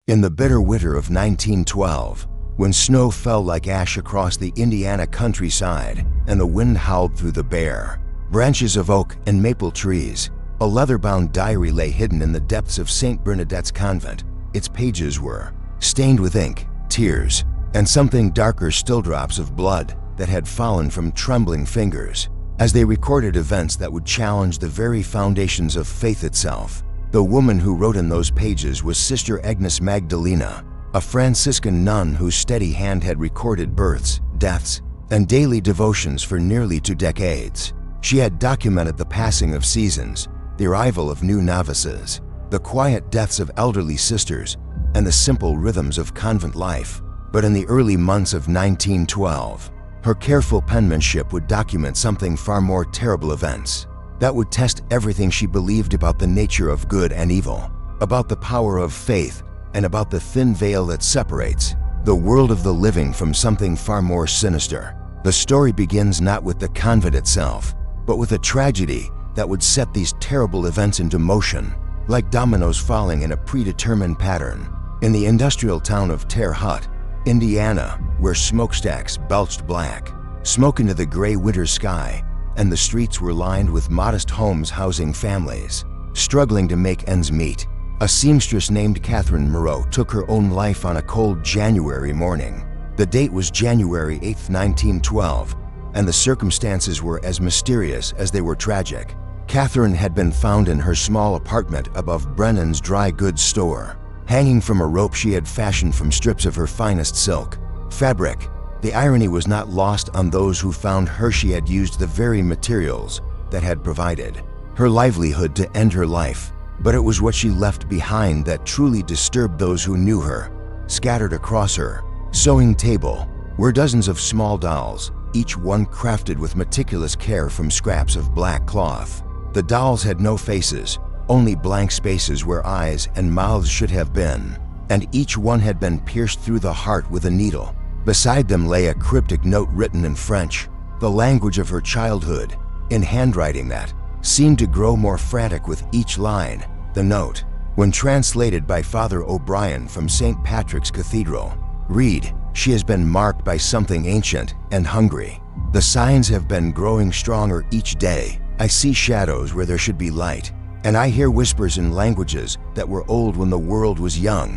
In the bitter winter of 1912, when snow fell like ash across the Indiana countryside and the wind howled through the bare branches of oak and maple trees, a leather-bound diary lay hidden in the depths of St. Bernadette's convent. Its pages were stained with ink, tears, and something darker still, drops of blood that had fallen from trembling fingers as they recorded events that would challenge the very foundations of faith itself. The woman who wrote in those pages was Sister Agnes Magdalena, a Franciscan nun whose steady hand had recorded births, deaths, and daily devotions for nearly 2 decades. She had documented the passing of seasons, the arrival of new novices, the quiet deaths of elderly sisters, and the simple rhythms of convent life. But in the early months of 1912, her careful penmanship would document something far more terrible, events that would test everything she believed about the nature of good and evil, about the power of faith, and about the thin veil that separates the world of the living from something far more sinister. The story begins not with the convent itself, but with a tragedy that would set these terrible events into motion, like dominoes falling in a predetermined pattern. In the industrial town of Terre Haute, Indiana, where smokestacks belched black smoke into the gray winter sky, and the streets were lined with modest homes housing families struggling to make ends meet, a seamstress named Catherine Moreau took her own life on a cold January morning. The date was January 8, 1912, and the circumstances were as mysterious as they were tragic. Catherine had been found in her small apartment above Brennan's dry goods store, hanging from a rope she had fashioned from strips of her finest silk fabric. The irony was not lost on those who found her. She had used the very materials that had provided her livelihood to end her life, but it was what she left behind that truly disturbed those who knew her. Scattered across her sewing table were dozens of small dolls, each one crafted with meticulous care from scraps of black cloth. The dolls had no faces, only blank spaces where eyes and mouths should have been, and each one had been pierced through the heart with a needle. Beside them lay a cryptic note written in French, the language of her childhood, in handwriting that seemed to grow more frantic with each line. The note, when translated by Father O'Brien from St. Patrick's Cathedral, read, "She has been marked by something ancient and hungry. The signs have been growing stronger each day. I see shadows where there should be light, and I hear whispers in languages that were old when the world was young.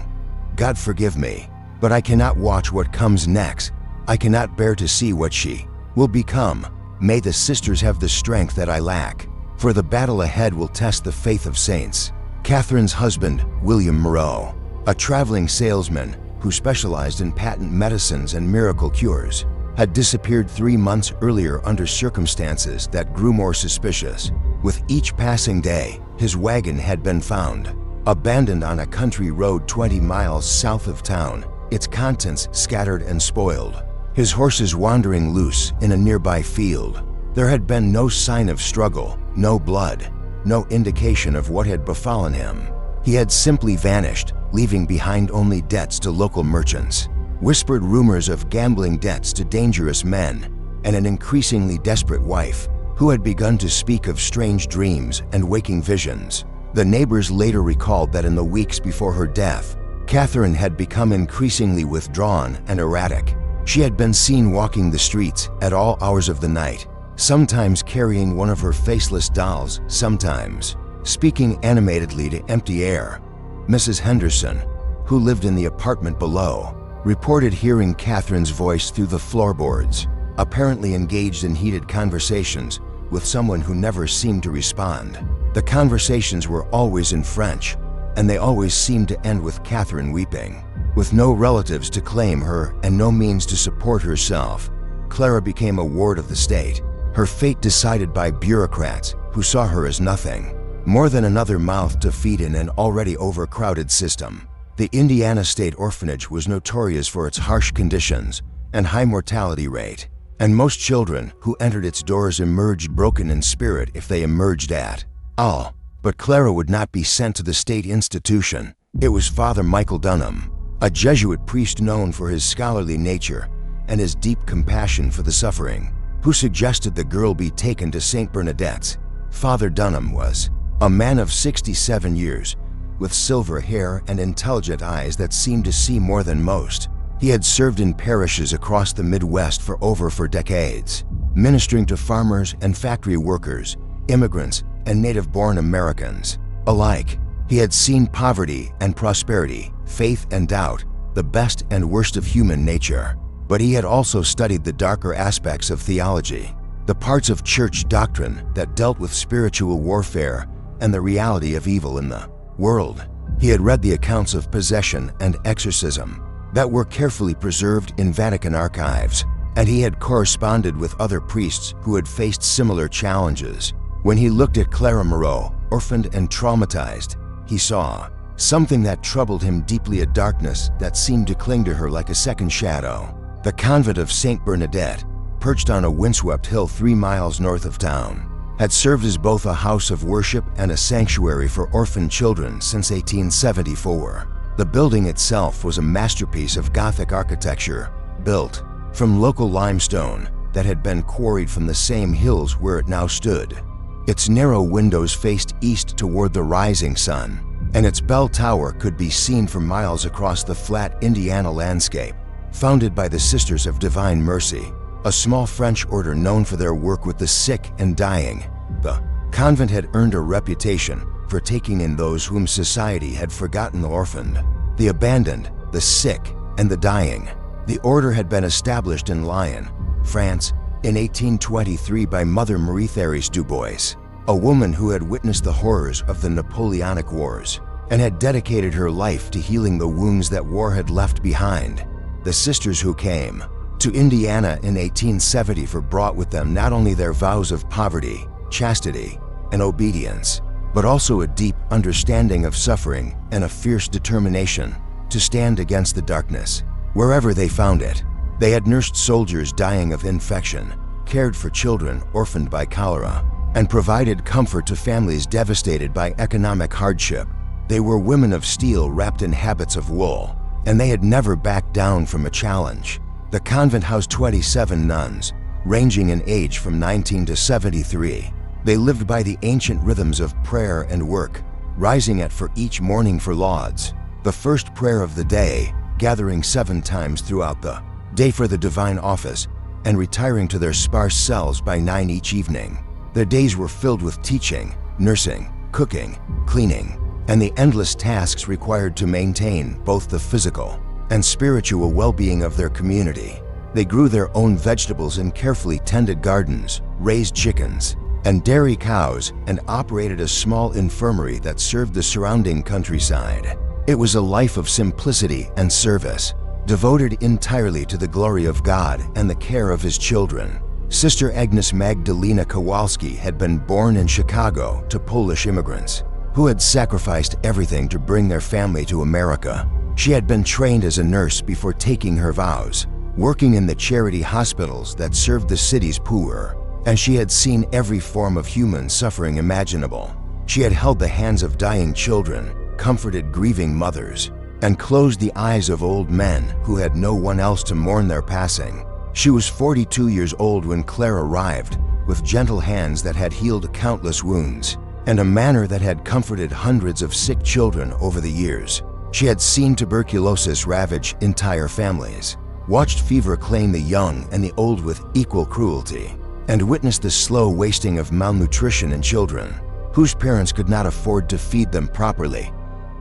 God forgive me, but I cannot watch what comes next. I cannot bear to see what she will become. May the sisters have the strength that I lack, for the battle ahead will test the faith of saints." Catherine's husband, William Moreau, a traveling salesman who specialized in patent medicines and miracle cures, had disappeared 3 months earlier under circumstances that grew more suspicious. With each passing day, his wagon had been found abandoned on a country road 20 miles south of town, its contents scattered and spoiled, his horses wandering loose in a nearby field. There had been no sign of struggle, no blood, no indication of what had befallen him. He had simply vanished, leaving behind only debts to local merchants, whispered rumors of gambling debts to dangerous men, and an increasingly desperate wife who had begun to speak of strange dreams and waking visions. The neighbors later recalled that in the weeks before her death, Catherine had become increasingly withdrawn and erratic. She had been seen walking the streets at all hours of the night, sometimes carrying one of her faceless dolls, sometimes speaking animatedly to empty air. Mrs. Henderson, who lived in the apartment below, reported hearing Catherine's voice through the floorboards, apparently engaged in heated conversations with someone who never seemed to respond. The conversations were always in French, and they always seemed to end with Catherine weeping. With no relatives to claim her and no means to support herself, Clara became a ward of the state, her fate decided by bureaucrats who saw her as nothing more than another mouth to feed in an already overcrowded system. The Indiana State Orphanage was notorious for its harsh conditions and high mortality rate, and most children who entered its doors emerged broken in spirit if they emerged at all. But Clara would not be sent to the state institution. It was Father Michael Dunham, a Jesuit priest known for his scholarly nature and his deep compassion for the suffering, who suggested the girl be taken to St. Bernadette's. Father Dunham was a man of 67 years, with silver hair and intelligent eyes that seemed to see more than most. He had served in parishes across the Midwest for over 4 decades, ministering to farmers and factory workers, immigrants and native-born Americans alike. He had seen poverty and prosperity, faith and doubt, the best and worst of human nature. But he had also studied the darker aspects of theology, the parts of church doctrine that dealt with spiritual warfare and the reality of evil in the world. He had read the accounts of possession and exorcism that were carefully preserved in Vatican archives, and he had corresponded with other priests who had faced similar challenges. When he looked at Clara Moreau, orphaned and traumatized, he saw something that troubled him deeply, a darkness that seemed to cling to her like a second shadow. The convent of St. Bernadette, perched on a windswept hill 3 miles north of town, had served as both a house of worship and a sanctuary for orphaned children since 1874. The building itself was a masterpiece of Gothic architecture, built from local limestone that had been quarried from the same hills where it now stood. Its narrow windows faced east toward the rising sun, and its bell tower could be seen for miles across the flat Indiana landscape. Founded by the Sisters of Divine Mercy, a small French order known for their work with the sick and dying, the convent had earned a reputation for taking in those whom society had forgotten: the orphaned, the abandoned, the sick, and the dying. The order had been established in Lyon, France, in 1823 by Mother Marie-Thérèse Dubois, a woman who had witnessed the horrors of the Napoleonic Wars and had dedicated her life to healing the wounds that war had left behind. The sisters who came to Indiana in 1870 brought with them not only their vows of poverty, chastity, and obedience, but also a deep understanding of suffering and a fierce determination to stand against the darkness wherever they found it. They had nursed soldiers dying of infection, cared for children orphaned by cholera, and provided comfort to families devastated by economic hardship. They were women of steel wrapped in habits of wool, and they had never backed down from a challenge. The convent housed 27 nuns, ranging in age from 19 to 73. They lived by the ancient rhythms of prayer and work, rising at for each morning for lauds, the first prayer of the day, gathering 7 times throughout the day for the divine office, and retiring to their sparse cells by 9 each evening. Their days were filled with teaching, nursing, cooking, cleaning, and the endless tasks required to maintain both the physical and spiritual well-being of their community. They grew their own vegetables in carefully tended gardens, raised chickens and dairy cows, and operated a small infirmary that served the surrounding countryside. It was a life of simplicity and service, devoted entirely to the glory of God and the care of His children. Sister Agnes Magdalena Kowalski had been born in Chicago to Polish immigrants who had sacrificed everything to bring their family to America. She had been trained as a nurse before taking her vows, working in the charity hospitals that served the city's poor, and she had seen every form of human suffering imaginable. She had held the hands of dying children, comforted grieving mothers, and closed the eyes of old men who had no one else to mourn their passing. She was 42 years old when Claire arrived, with gentle hands that had healed countless wounds, and a manner that had comforted hundreds of sick children over the years. She had seen tuberculosis ravage entire families, watched fever claim the young and the old with equal cruelty, and witnessed the slow wasting of malnutrition in children whose parents could not afford to feed them properly.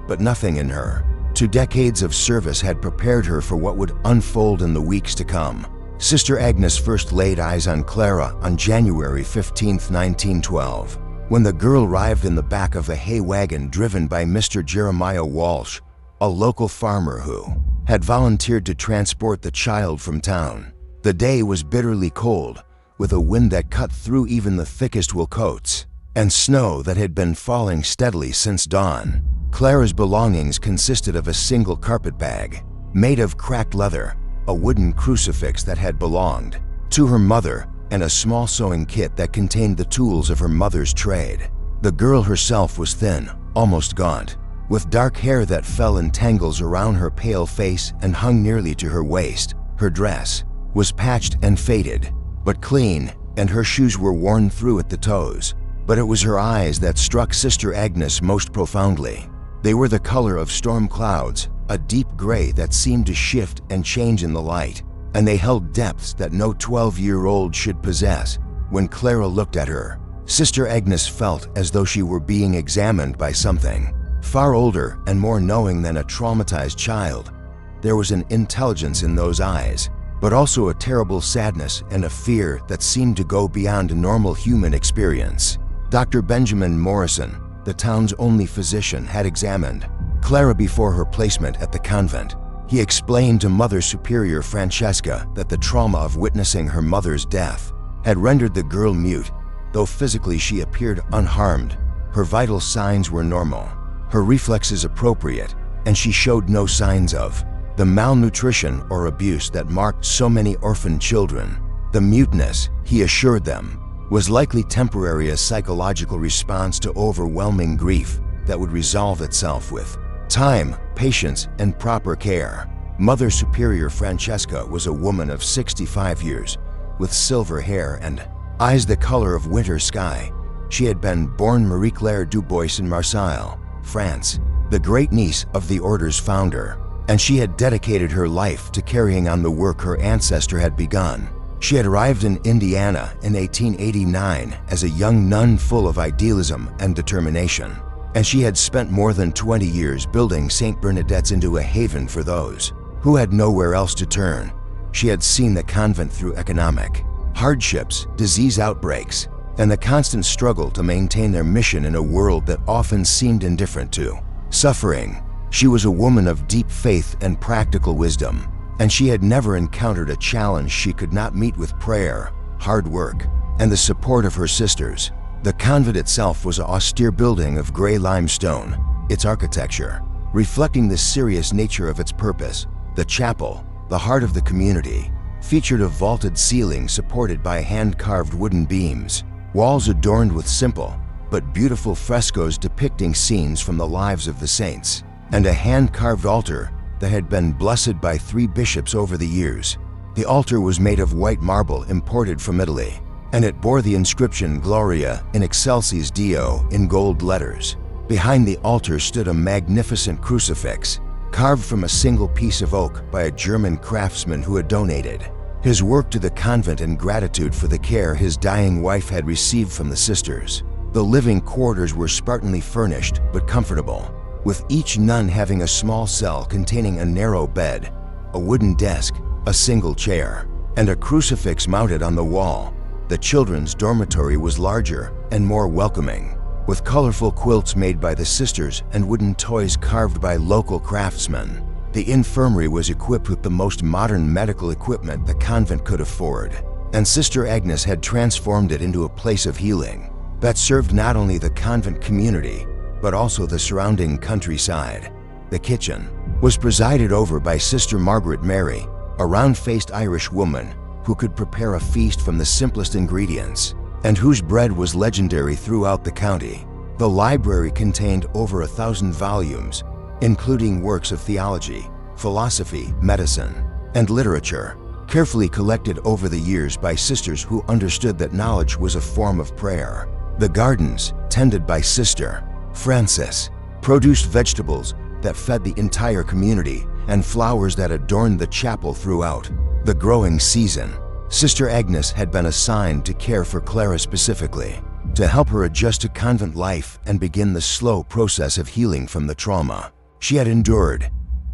But nothing in her 2 decades of service had prepared her for what would unfold in the weeks to come. Sister Agnes first laid eyes on Clara on January 15, 1912, when the girl arrived in the back of a hay wagon driven by Mr. Jeremiah Walsh, a local farmer who had volunteered to transport the child from town. The day was bitterly cold, with a wind that cut through even the thickest wool coats, and snow that had been falling steadily since dawn. Clara's belongings consisted of a single carpet bag, made of cracked leather, a wooden crucifix that had belonged to her mother, and a small sewing kit that contained the tools of her mother's trade. The girl herself was thin, almost gaunt, with dark hair that fell in tangles around her pale face and hung nearly to her waist. Her dress was patched and faded, but clean, and her shoes were worn through at the toes. But it was her eyes that struck Sister Agnes most profoundly. They were the color of storm clouds, a deep gray that seemed to shift and change in the light, and they held depths that no 12-year-old should possess. When Clara looked at her, Sister Agnes felt as though she were being examined by something far older and more knowing than a traumatized child. There was an intelligence in those eyes, but also a terrible sadness and a fear that seemed to go beyond normal human experience. Dr. Benjamin Morrison, the town's only physician, had examined Clara before her placement at the convent. He explained to Mother Superior Francesca that the trauma of witnessing her mother's death had rendered the girl mute. Though physically she appeared unharmed, her vital signs were normal, her reflexes appropriate, and she showed no signs of the malnutrition or abuse that marked so many orphan children. The muteness, he assured them, was likely temporary, a psychological response to overwhelming grief that would resolve itself with time, patience, and proper care. Mother Superior Francesca was a woman of 65 years, with silver hair and eyes the color of winter sky. She had been born Marie-Claire Dubois in Marseille, France, the great niece of the order's founder, and she had dedicated her life to carrying on the work her ancestor had begun. She had arrived in Indiana in 1889 as a young nun full of idealism and determination, and she had spent more than 20 years building St. Bernadette's into a haven for those who had nowhere else to turn. She had seen the convent through economic hardships, disease outbreaks, and the constant struggle to maintain their mission in a world that often seemed indifferent to suffering. She was a woman of deep faith and practical wisdom, and she had never encountered a challenge she could not meet with prayer, hard work, and the support of her sisters. The convent itself was an austere building of gray limestone, its architecture reflecting the serious nature of its purpose. The chapel, the heart of the community, featured a vaulted ceiling supported by hand-carved wooden beams, walls adorned with simple but beautiful frescoes depicting scenes from the lives of the saints, and a hand-carved altar that had been blessed by 3 bishops over the years. The altar was made of white marble imported from Italy, and it bore the inscription Gloria in Excelsis Deo in gold letters. Behind the altar stood a magnificent crucifix, carved from a single piece of oak by a German craftsman who had donated his work to the convent in gratitude for the care his dying wife had received from the sisters. The living quarters were spartanly furnished but comfortable, with each nun having a small cell containing a narrow bed, a wooden desk, a single chair, and a crucifix mounted on the wall. The children's dormitory was larger and more welcoming, with colorful quilts made by the sisters and wooden toys carved by local craftsmen. The infirmary was equipped with the most modern medical equipment the convent could afford, and Sister Agnes had transformed it into a place of healing that served not only the convent community, but also the surrounding countryside. The kitchen was presided over by Sister Margaret Mary, a round-faced Irish woman who could prepare a feast from the simplest ingredients, and whose bread was legendary throughout the county. The library contained over 1,000 volumes, including works of theology, philosophy, medicine, and literature, carefully collected over the years by sisters who understood that knowledge was a form of prayer. The gardens, tended by Sister Frances, produced vegetables that fed the entire community and flowers that adorned the chapel throughout the growing season. Sister Agnes had been assigned to care for Clara specifically, to help her adjust to convent life and begin the slow process of healing from the trauma she had endured.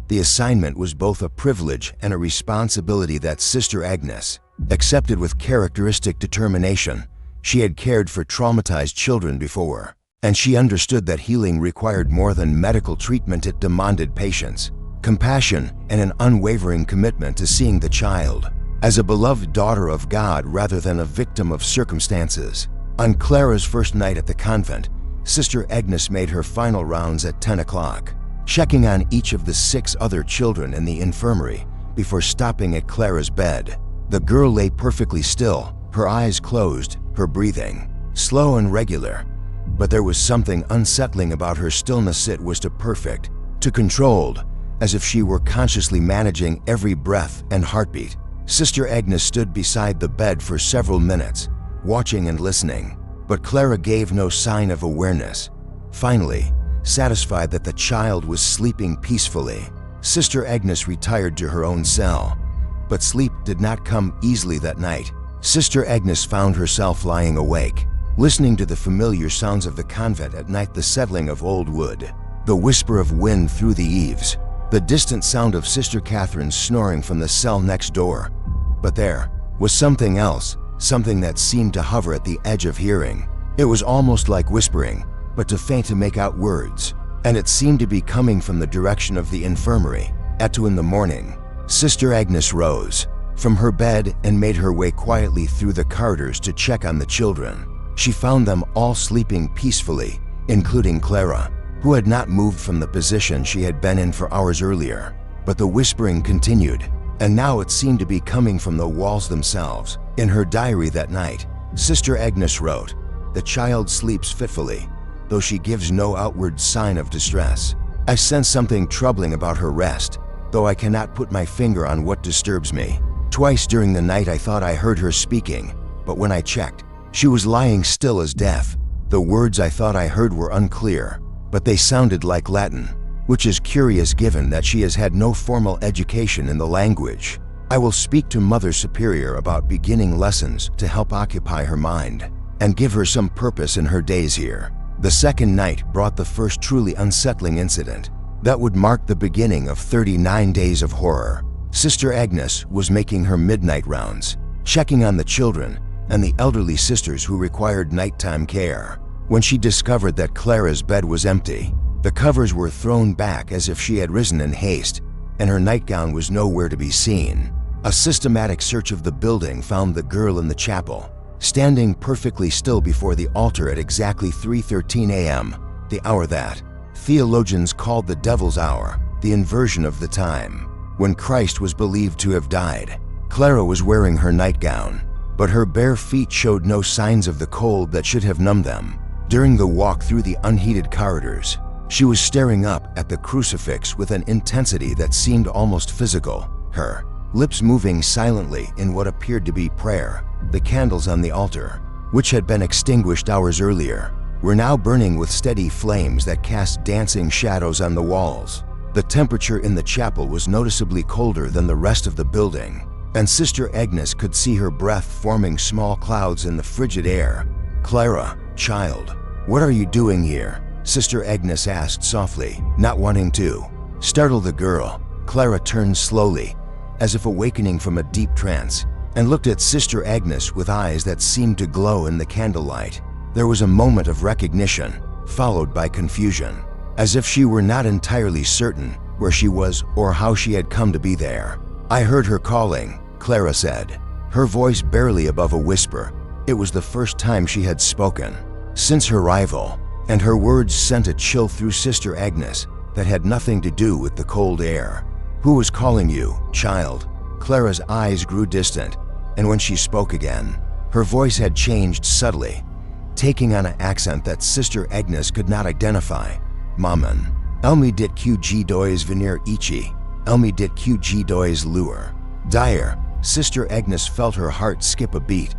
The assignment was both a privilege and a responsibility that Sister Agnes accepted with characteristic determination. She had cared for traumatized children before, and she understood that healing required more than medical treatment. It demanded patience, compassion, and an unwavering commitment to seeing the child as a beloved daughter of God rather than a victim of circumstances. On Clara's first night at the convent, Sister Agnes made her final rounds at 10 o'clock, checking on each of the 6 other children in the infirmary before stopping at Clara's bed. The girl lay perfectly still, her eyes closed, her breathing slow and regular, but there was something unsettling about her stillness. It was too perfect, too controlled, as if she were consciously managing every breath and heartbeat. Sister Agnes stood beside the bed for several minutes, watching and listening, but Clara gave no sign of awareness. Finally, satisfied that the child was sleeping peacefully. Sister Agnes retired to her own cell, but sleep did not come easily that night. Sister Agnes found herself lying awake, listening to the familiar sounds of the convent at night, the settling of old wood, the whisper of wind through the eaves, the distant sound of Sister Catherine's snoring from the cell next door. But there was something else, something that seemed to hover at the edge of hearing. It was almost like whispering, but too faint to make out words, and it seemed to be coming from the direction of the infirmary. At 2 in the morning, Sister Agnes rose from her bed and made her way quietly through the corridors to check on the children. She found them all sleeping peacefully, including Clara, who had not moved from the position she had been in for hours earlier. But the whispering continued, and now it seemed to be coming from the walls themselves. In her diary that night, Sister Agnes wrote, "The child sleeps fitfully, though she gives no outward sign of distress. I sense something troubling about her rest, though I cannot put my finger on what disturbs me. Twice during the night I thought I heard her speaking, but when I checked, she was lying still as death. The words I thought I heard were unclear, but they sounded like Latin, which is curious given that she has had no formal education in the language. I will speak to Mother Superior about beginning lessons to help occupy her mind and give her some purpose in her days here." The second night brought the first truly unsettling incident that would mark the beginning of 39 days of horror. Sister Agnes was making her midnight rounds, checking on the children and the elderly sisters who required nighttime care, when she discovered that Clara's bed was empty. The covers were thrown back as if she had risen in haste, and her nightgown was nowhere to be seen. A systematic search of the building found the girl in the chapel, standing perfectly still before the altar at exactly 3:13 a.m., the hour that theologians called the Devil's Hour, the inversion of the time, when Christ was believed to have died. Clara was wearing her nightgown, but her bare feet showed no signs of the cold that should have numbed them. During the walk through the unheated corridors, she was staring up at the crucifix with an intensity that seemed almost physical, her lips moving silently in what appeared to be prayer. The candles on the altar, which had been extinguished hours earlier, were now burning with steady flames that cast dancing shadows on the walls. The temperature in the chapel was noticeably colder than the rest of the building, and Sister Agnes could see her breath forming small clouds in the frigid air. "Clara, child, what are you doing here?" Sister Agnes asked softly, not wanting to startle the girl. Clara turned slowly, as if awakening from a deep trance, and looked at Sister Agnes with eyes that seemed to glow in the candlelight. There was a moment of recognition, followed by confusion, as if she were not entirely certain where she was or how she had come to be there. "I heard her calling," Clara said, her voice barely above a whisper. It was the first time she had spoken since her arrival, and her words sent a chill through Sister Agnes that had nothing to do with the cold air. "Who was calling you, child?" Clara's eyes grew distant, and when she spoke again, her voice had changed subtly, taking on an accent that Sister Agnes could not identify. "Maman, elmi dit qg dois venir ichi, elmi dit qg dois lure." Dire, Sister Agnes felt her heart skip a beat.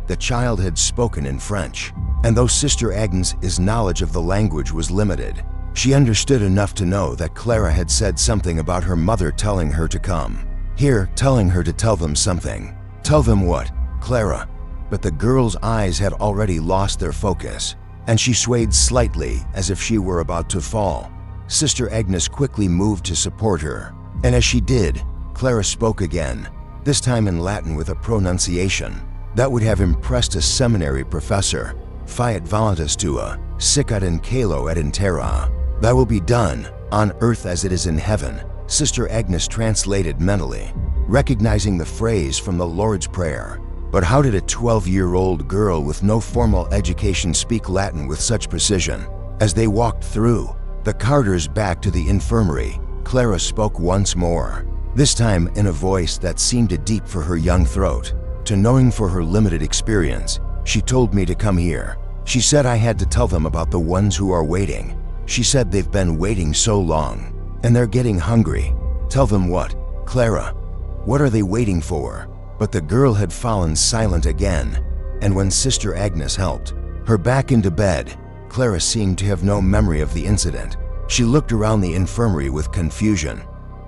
The child had spoken in French, and though Sister Agnes's knowledge of the language was limited, she understood enough to know that Clara had said something about her mother telling her to come here, telling her to tell them something. "Tell them what, Clara?" But the girl's eyes had already lost their focus, and she swayed slightly as if she were about to fall. Sister Agnes quickly moved to support her, and as she did, Clara spoke again, this time in Latin with a pronunciation that would have impressed a seminary professor. "Fiat voluntas tua, sicut in caelo et in terra." "Thy will be done, on earth as it is in heaven," Sister Agnes translated mentally, recognizing the phrase from the Lord's Prayer. But how did a 12-year-old girl with no formal education speak Latin with such precision? As they walked through the corridors back to the infirmary, Clara spoke once more, this time in a voice that seemed too deep for her young throat. To knowing for her limited experience, "She told me to come here. She said I had to tell them about the ones who are waiting. She said they've been waiting so long, and they're getting hungry." "Tell them what, Clara? What are they waiting for?" But the girl had fallen silent again, and when Sister Agnes helped her back into bed, Clara seemed to have no memory of the incident. She looked around the infirmary with confusion,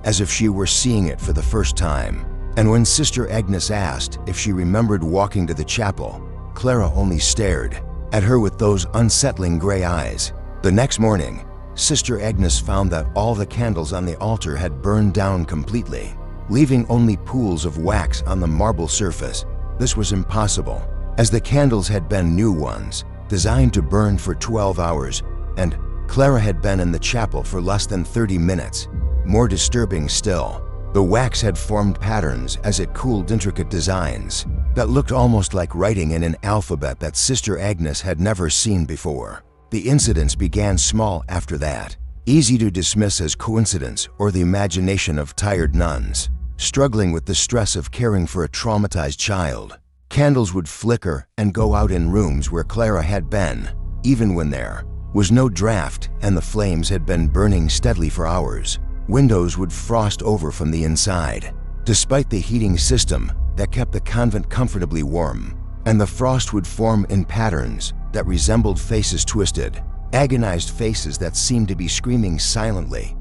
as if she were seeing it for the first time. And when Sister Agnes asked if she remembered walking to the chapel, Clara only stared at her with those unsettling gray eyes. The next morning, Sister Agnes found that all the candles on the altar had burned down completely, leaving only pools of wax on the marble surface. This was impossible, as the candles had been new ones, designed to burn for 12 hours, and Clara had been in the chapel for less than 30 minutes. More disturbing still, the wax had formed patterns as it cooled, intricate designs that looked almost like writing in an alphabet that Sister Agnes had never seen before. The incidents began small after that, easy to dismiss as coincidence or the imagination of tired nuns struggling with the stress of caring for a traumatized child. Candles would flicker and go out in rooms where Clara had been, even when there was no draft and the flames had been burning steadily for hours. Windows would frost over from the inside, despite the heating system that kept the convent comfortably warm, and the frost would form in patterns that resembled faces twisted, agonized faces that seemed to be screaming silently.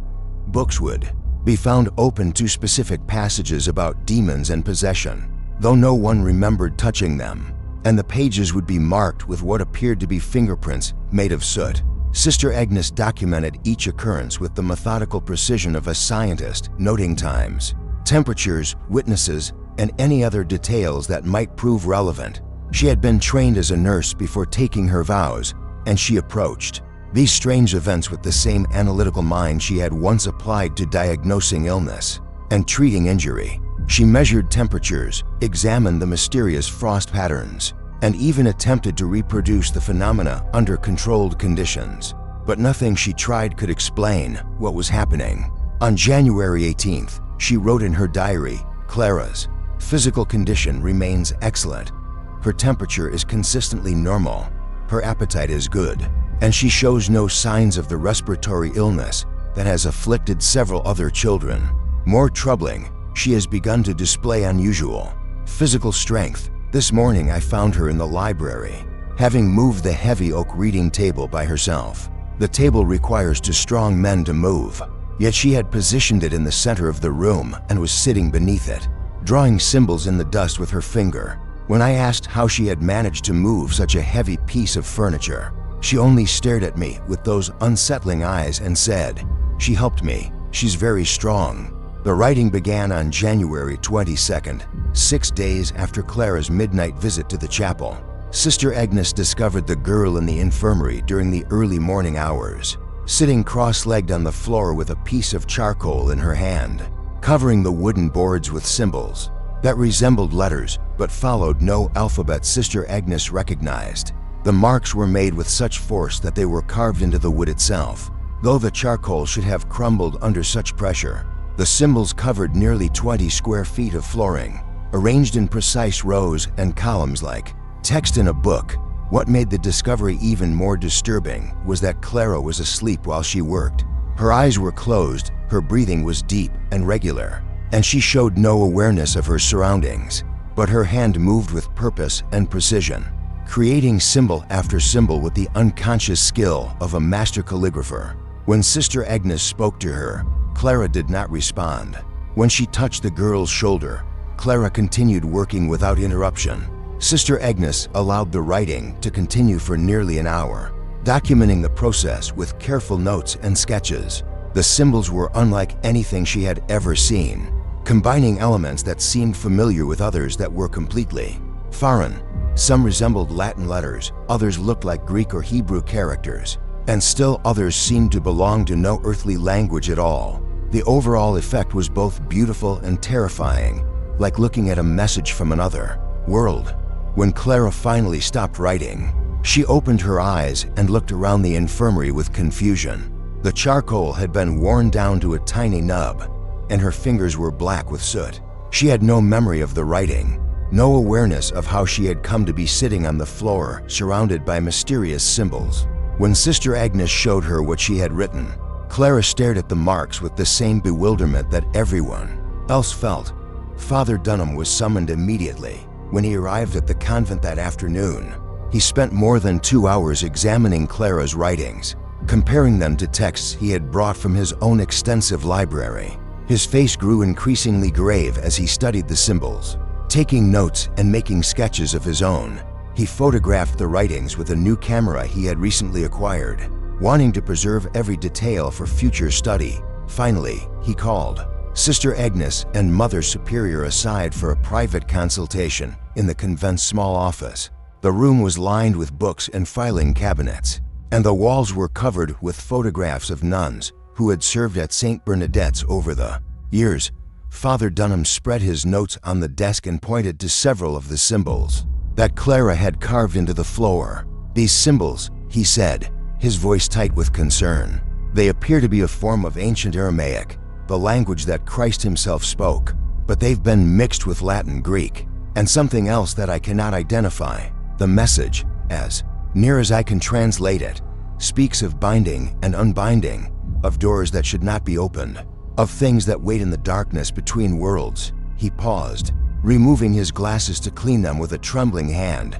Books would be found open to specific passages about demons and possession, though no one remembered touching them, and the pages would be marked with what appeared to be fingerprints made of soot. Sister Agnes documented each occurrence with the methodical precision of a scientist, noting times, temperatures, witnesses, and any other details that might prove relevant. She had been trained as a nurse before taking her vows, and she approached these strange events with the same analytical mind she had once applied to diagnosing illness and treating injury. She measured temperatures, examined the mysterious frost patterns, and even attempted to reproduce the phenomena under controlled conditions. But nothing she tried could explain what was happening. On January 18th, she wrote in her diary, "Clara's physical condition remains excellent. Her temperature is consistently normal. Her appetite is good, and she shows no signs of the respiratory illness that has afflicted several other children. More troubling, she has begun to display unusual physical strength. This morning I found her in the library, having moved the heavy oak reading table by herself. The table requires two strong men to move, yet she had positioned it in the center of the room and was sitting beneath it, drawing symbols in the dust with her finger. When I asked how she had managed to move such a heavy piece of furniture, she only stared at me with those unsettling eyes and said, 'She helped me. She's very strong.'" The writing began on January 22nd, 6 days after Clara's midnight visit to the chapel. Sister Agnes discovered the girl in the infirmary during the early morning hours, sitting cross-legged on the floor with a piece of charcoal in her hand, covering the wooden boards with symbols that resembled letters but followed no alphabet Sister Agnes recognized. The marks were made with such force that they were carved into the wood itself, though the charcoal should have crumbled under such pressure. The symbols covered nearly 20 square feet of flooring, arranged in precise rows and columns like text in a book. What made the discovery even more disturbing was that Clara was asleep while she worked. Her eyes were closed, her breathing was deep and regular, and she showed no awareness of her surroundings. But her hand moved with purpose and precision, creating symbol after symbol with the unconscious skill of a master calligrapher. When Sister Agnes spoke to her, Clara did not respond. When she touched the girl's shoulder, Clara continued working without interruption. Sister Agnes allowed the writing to continue for nearly an hour, documenting the process with careful notes and sketches. The symbols were unlike anything she had ever seen, combining elements that seemed familiar with others that were completely foreign. Some resembled Latin letters, others looked like Greek or Hebrew characters, and still others seemed to belong to no earthly language at all. The overall effect was both beautiful and terrifying, like looking at a message from another world. When Clara finally stopped writing, she opened her eyes and looked around the infirmary with confusion. The charcoal had been worn down to a tiny nub, and her fingers were black with soot. She had no memory of the writing, no awareness of how she had come to be sitting on the floor surrounded by mysterious symbols. When Sister Agnes showed her what she had written, Clara stared at the marks with the same bewilderment that everyone else felt. Father Dunham was summoned immediately. When he arrived at the convent that afternoon, He spent more than 2 hours examining Clara's writings, comparing them to texts he had brought from his own extensive library. His face grew increasingly grave as he studied the symbols. Taking notes and making sketches of his own, he photographed the writings with a new camera he had recently acquired, wanting to preserve every detail for future study. Finally, he called Sister Agnes and Mother Superior aside for a private consultation in the convent's small office. The room was lined with books and filing cabinets, and the walls were covered with photographs of nuns who had served at St. Bernadette's over the years. Father Dunham spread his notes on the desk and pointed to several of the symbols that Clara had carved into the floor. "These symbols," he said, his voice tight with concern, "they appear to be a form of ancient Aramaic, the language that Christ himself spoke, but they've been mixed with Latin, Greek, and something else that I cannot identify. The message, as near as I can translate it, speaks of binding and unbinding, of doors that should not be opened, of things that wait in the darkness between worlds." He paused, removing his glasses to clean them with a trembling hand.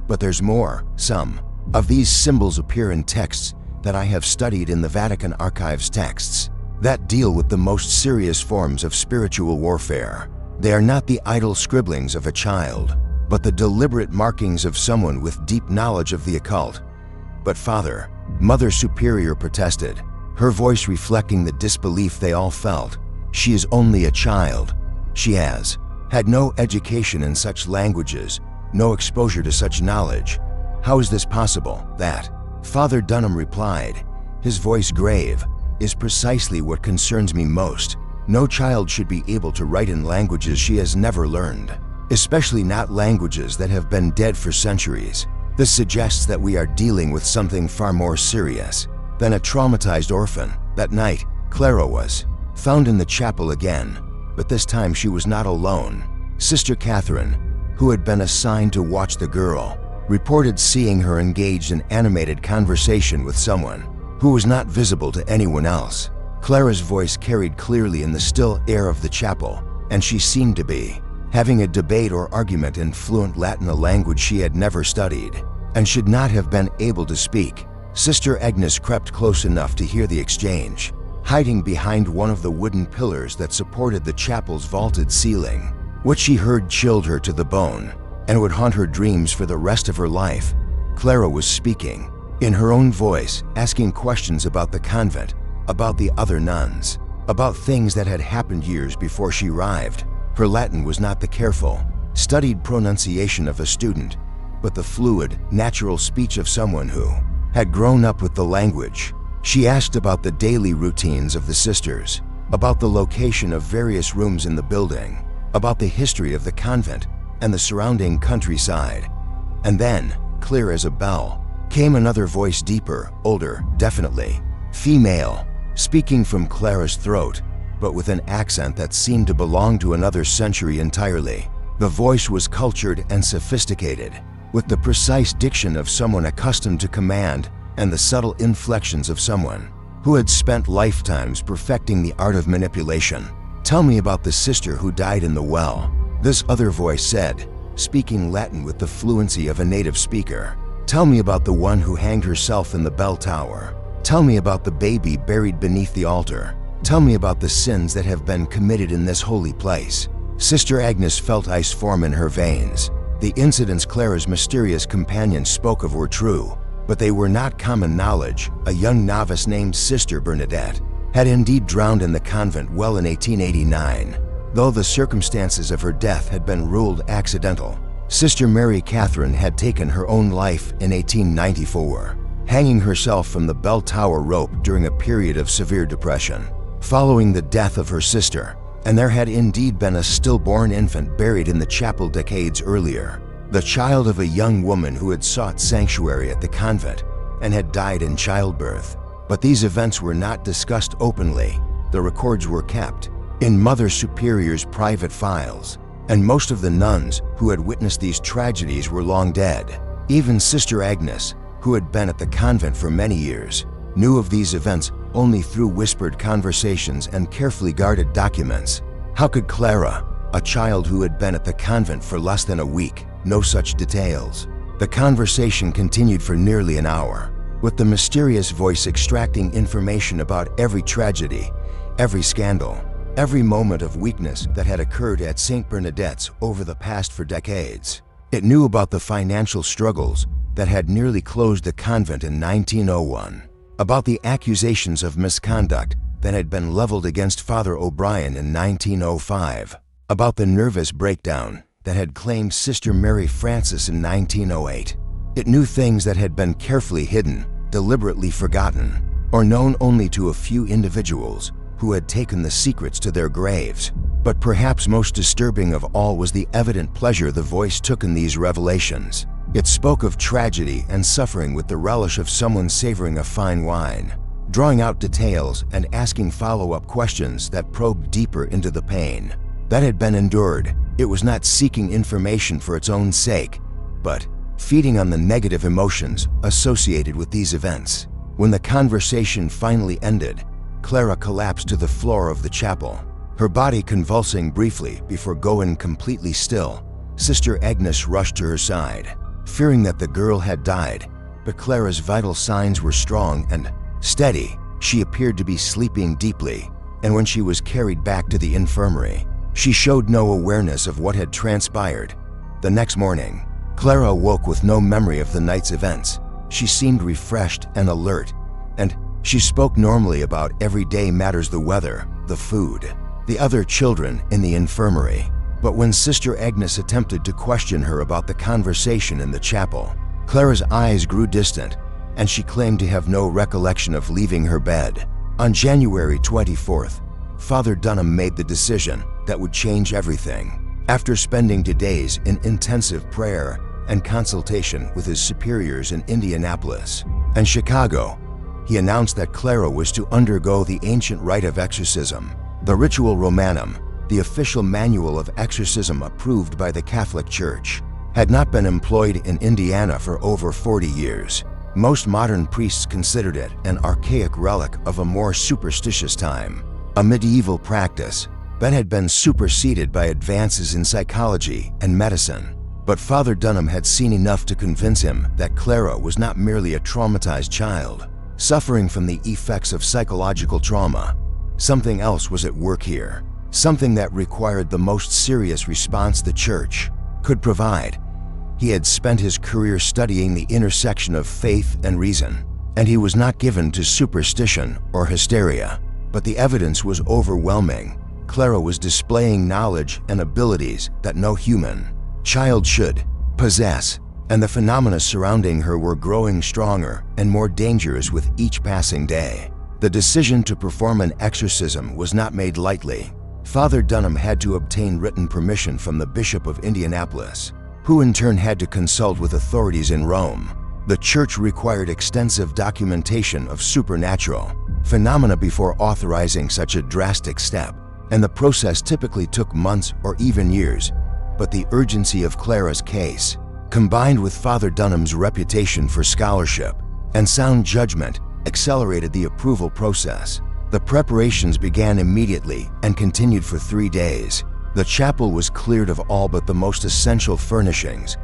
"But there's more. Some of these symbols appear in texts that I have studied in the Vatican Archives, texts that deal with the most serious forms of spiritual warfare. They are not the idle scribblings of a child, but the deliberate markings of someone with deep knowledge of the occult." "But Father," Mother Superior protested, her voice reflecting the disbelief they all felt, "she is only a child. She has had no education in such languages, no exposure to such knowledge. How is this possible?" "That," Father Dunham replied, his voice grave, "is precisely what concerns me most. No child should be able to write in languages she has never learned, especially not languages that have been dead for centuries. This suggests that we are dealing with something far more serious than a traumatized orphan." That night, Clara was found in the chapel again, but this time she was not alone. Sister Catherine, who had been assigned to watch the girl, reported seeing her engaged in animated conversation with someone who was not visible to anyone else. Clara's voice carried clearly in the still air of the chapel, and she seemed to be having a debate or argument in fluent Latin, a language she had never studied and should not have been able to speak. Sister Agnes crept close enough to hear the exchange, hiding behind one of the wooden pillars that supported the chapel's vaulted ceiling. What she heard chilled her to the bone and would haunt her dreams for the rest of her life. Clara was speaking in her own voice, asking questions about the convent, about the other nuns, about things that had happened years before she arrived. Her Latin was not the careful, studied pronunciation of a student, but the fluid, natural speech of someone who had grown up with the language. She asked about the daily routines of the sisters, about the location of various rooms in the building, about the history of the convent and the surrounding countryside. And then, clear as a bell, came another voice, deeper, older, definitely female, speaking from Clara's throat, but with an accent that seemed to belong to another century entirely. The voice was cultured and sophisticated, with the precise diction of someone accustomed to command and the subtle inflections of someone who had spent lifetimes perfecting the art of manipulation. "Tell me about the sister who died in the well," this other voice said, speaking Latin with the fluency of a native speaker. "Tell me about the one who hanged herself in the bell tower. Tell me about the baby buried beneath the altar. Tell me about the sins that have been committed in this holy place." Sister Agnes felt ice form in her veins. The incidents Clara's mysterious companion spoke of were true, but they were not common knowledge. A young novice named Sister Bernadette had indeed drowned in the convent well in 1889, though the circumstances of her death had been ruled accidental. Sister Mary Catherine had taken her own life in 1894, hanging herself from the bell tower rope during a period of severe depression, following the death of her sister. And there had indeed been a stillborn infant buried in the chapel decades earlier, the child of a young woman who had sought sanctuary at the convent and had died in childbirth. But these events were not discussed openly. The records were kept in Mother Superior's private files, and most of the nuns who had witnessed these tragedies were long dead. Even Sister Agnes, who had been at the convent for many years, knew of these events only through whispered conversations and carefully guarded documents. How could Clara, a child who had been at the convent for less than a week, know such details? The conversation continued for nearly an hour, with the mysterious voice extracting information about every tragedy, every scandal, every moment of weakness that had occurred at St. Bernadette's over the past 4 decades. It knew about the financial struggles that had nearly closed the convent in 1901, about the accusations of misconduct that had been leveled against Father O'Brien in 1905, about the nervous breakdown that had claimed Sister Mary Frances in 1908. It knew things that had been carefully hidden, deliberately forgotten, or known only to a few individuals who had taken the secrets to their graves. But perhaps most disturbing of all was the evident pleasure the voice took in these revelations. It spoke of tragedy and suffering with the relish of someone savoring a fine wine, drawing out details and asking follow-up questions that probed deeper into the pain that had been endured. It was not seeking information for its own sake, but feeding on the negative emotions associated with these events. When the conversation finally ended, Clara collapsed to the floor of the chapel, her body convulsing briefly before going completely still. Sister Agnes rushed to her side, fearing that the girl had died, but Clara's vital signs were strong and steady. She appeared to be sleeping deeply, and when she was carried back to the infirmary, she showed no awareness of what had transpired. The next morning, Clara awoke with no memory of the night's events. She seemed refreshed and alert, and she spoke normally about everyday matters: the weather, the food, the other children in the infirmary. But when Sister Agnes attempted to question her about the conversation in the chapel, Clara's eyes grew distant, and she claimed to have no recollection of leaving her bed. On January 24th, Father Dunham made the decision that would change everything. After spending 2 days in intensive prayer and consultation with his superiors in Indianapolis and Chicago, he announced that Clara was to undergo the ancient rite of exorcism, the Ritual Romanum. The official manual of exorcism approved by the Catholic Church had not been employed in Indiana for over 40 years. Most modern priests considered it an archaic relic of a more superstitious time, a medieval practice that had been superseded by advances in psychology and medicine. But Father Dunham had seen enough to convince him that Clara was not merely a traumatized child, suffering from the effects of psychological trauma. Something else was at work here, something that required the most serious response the Church could provide. He had spent his career studying the intersection of faith and reason, and he was not given to superstition or hysteria. But the evidence was overwhelming. Clara was displaying knowledge and abilities that no human child should possess, and the phenomena surrounding her were growing stronger and more dangerous with each passing day. The decision to perform an exorcism was not made lightly. Father Dunham had to obtain written permission from the Bishop of Indianapolis, who in turn had to consult with authorities in Rome. The Church required extensive documentation of supernatural phenomena before authorizing such a drastic step, and the process typically took months or even years. But the urgency of Clara's case, combined with Father Dunham's reputation for scholarship and sound judgment, accelerated the approval process. The preparations began immediately and continued for 3 days. The chapel was cleared of all but the most essential furnishings,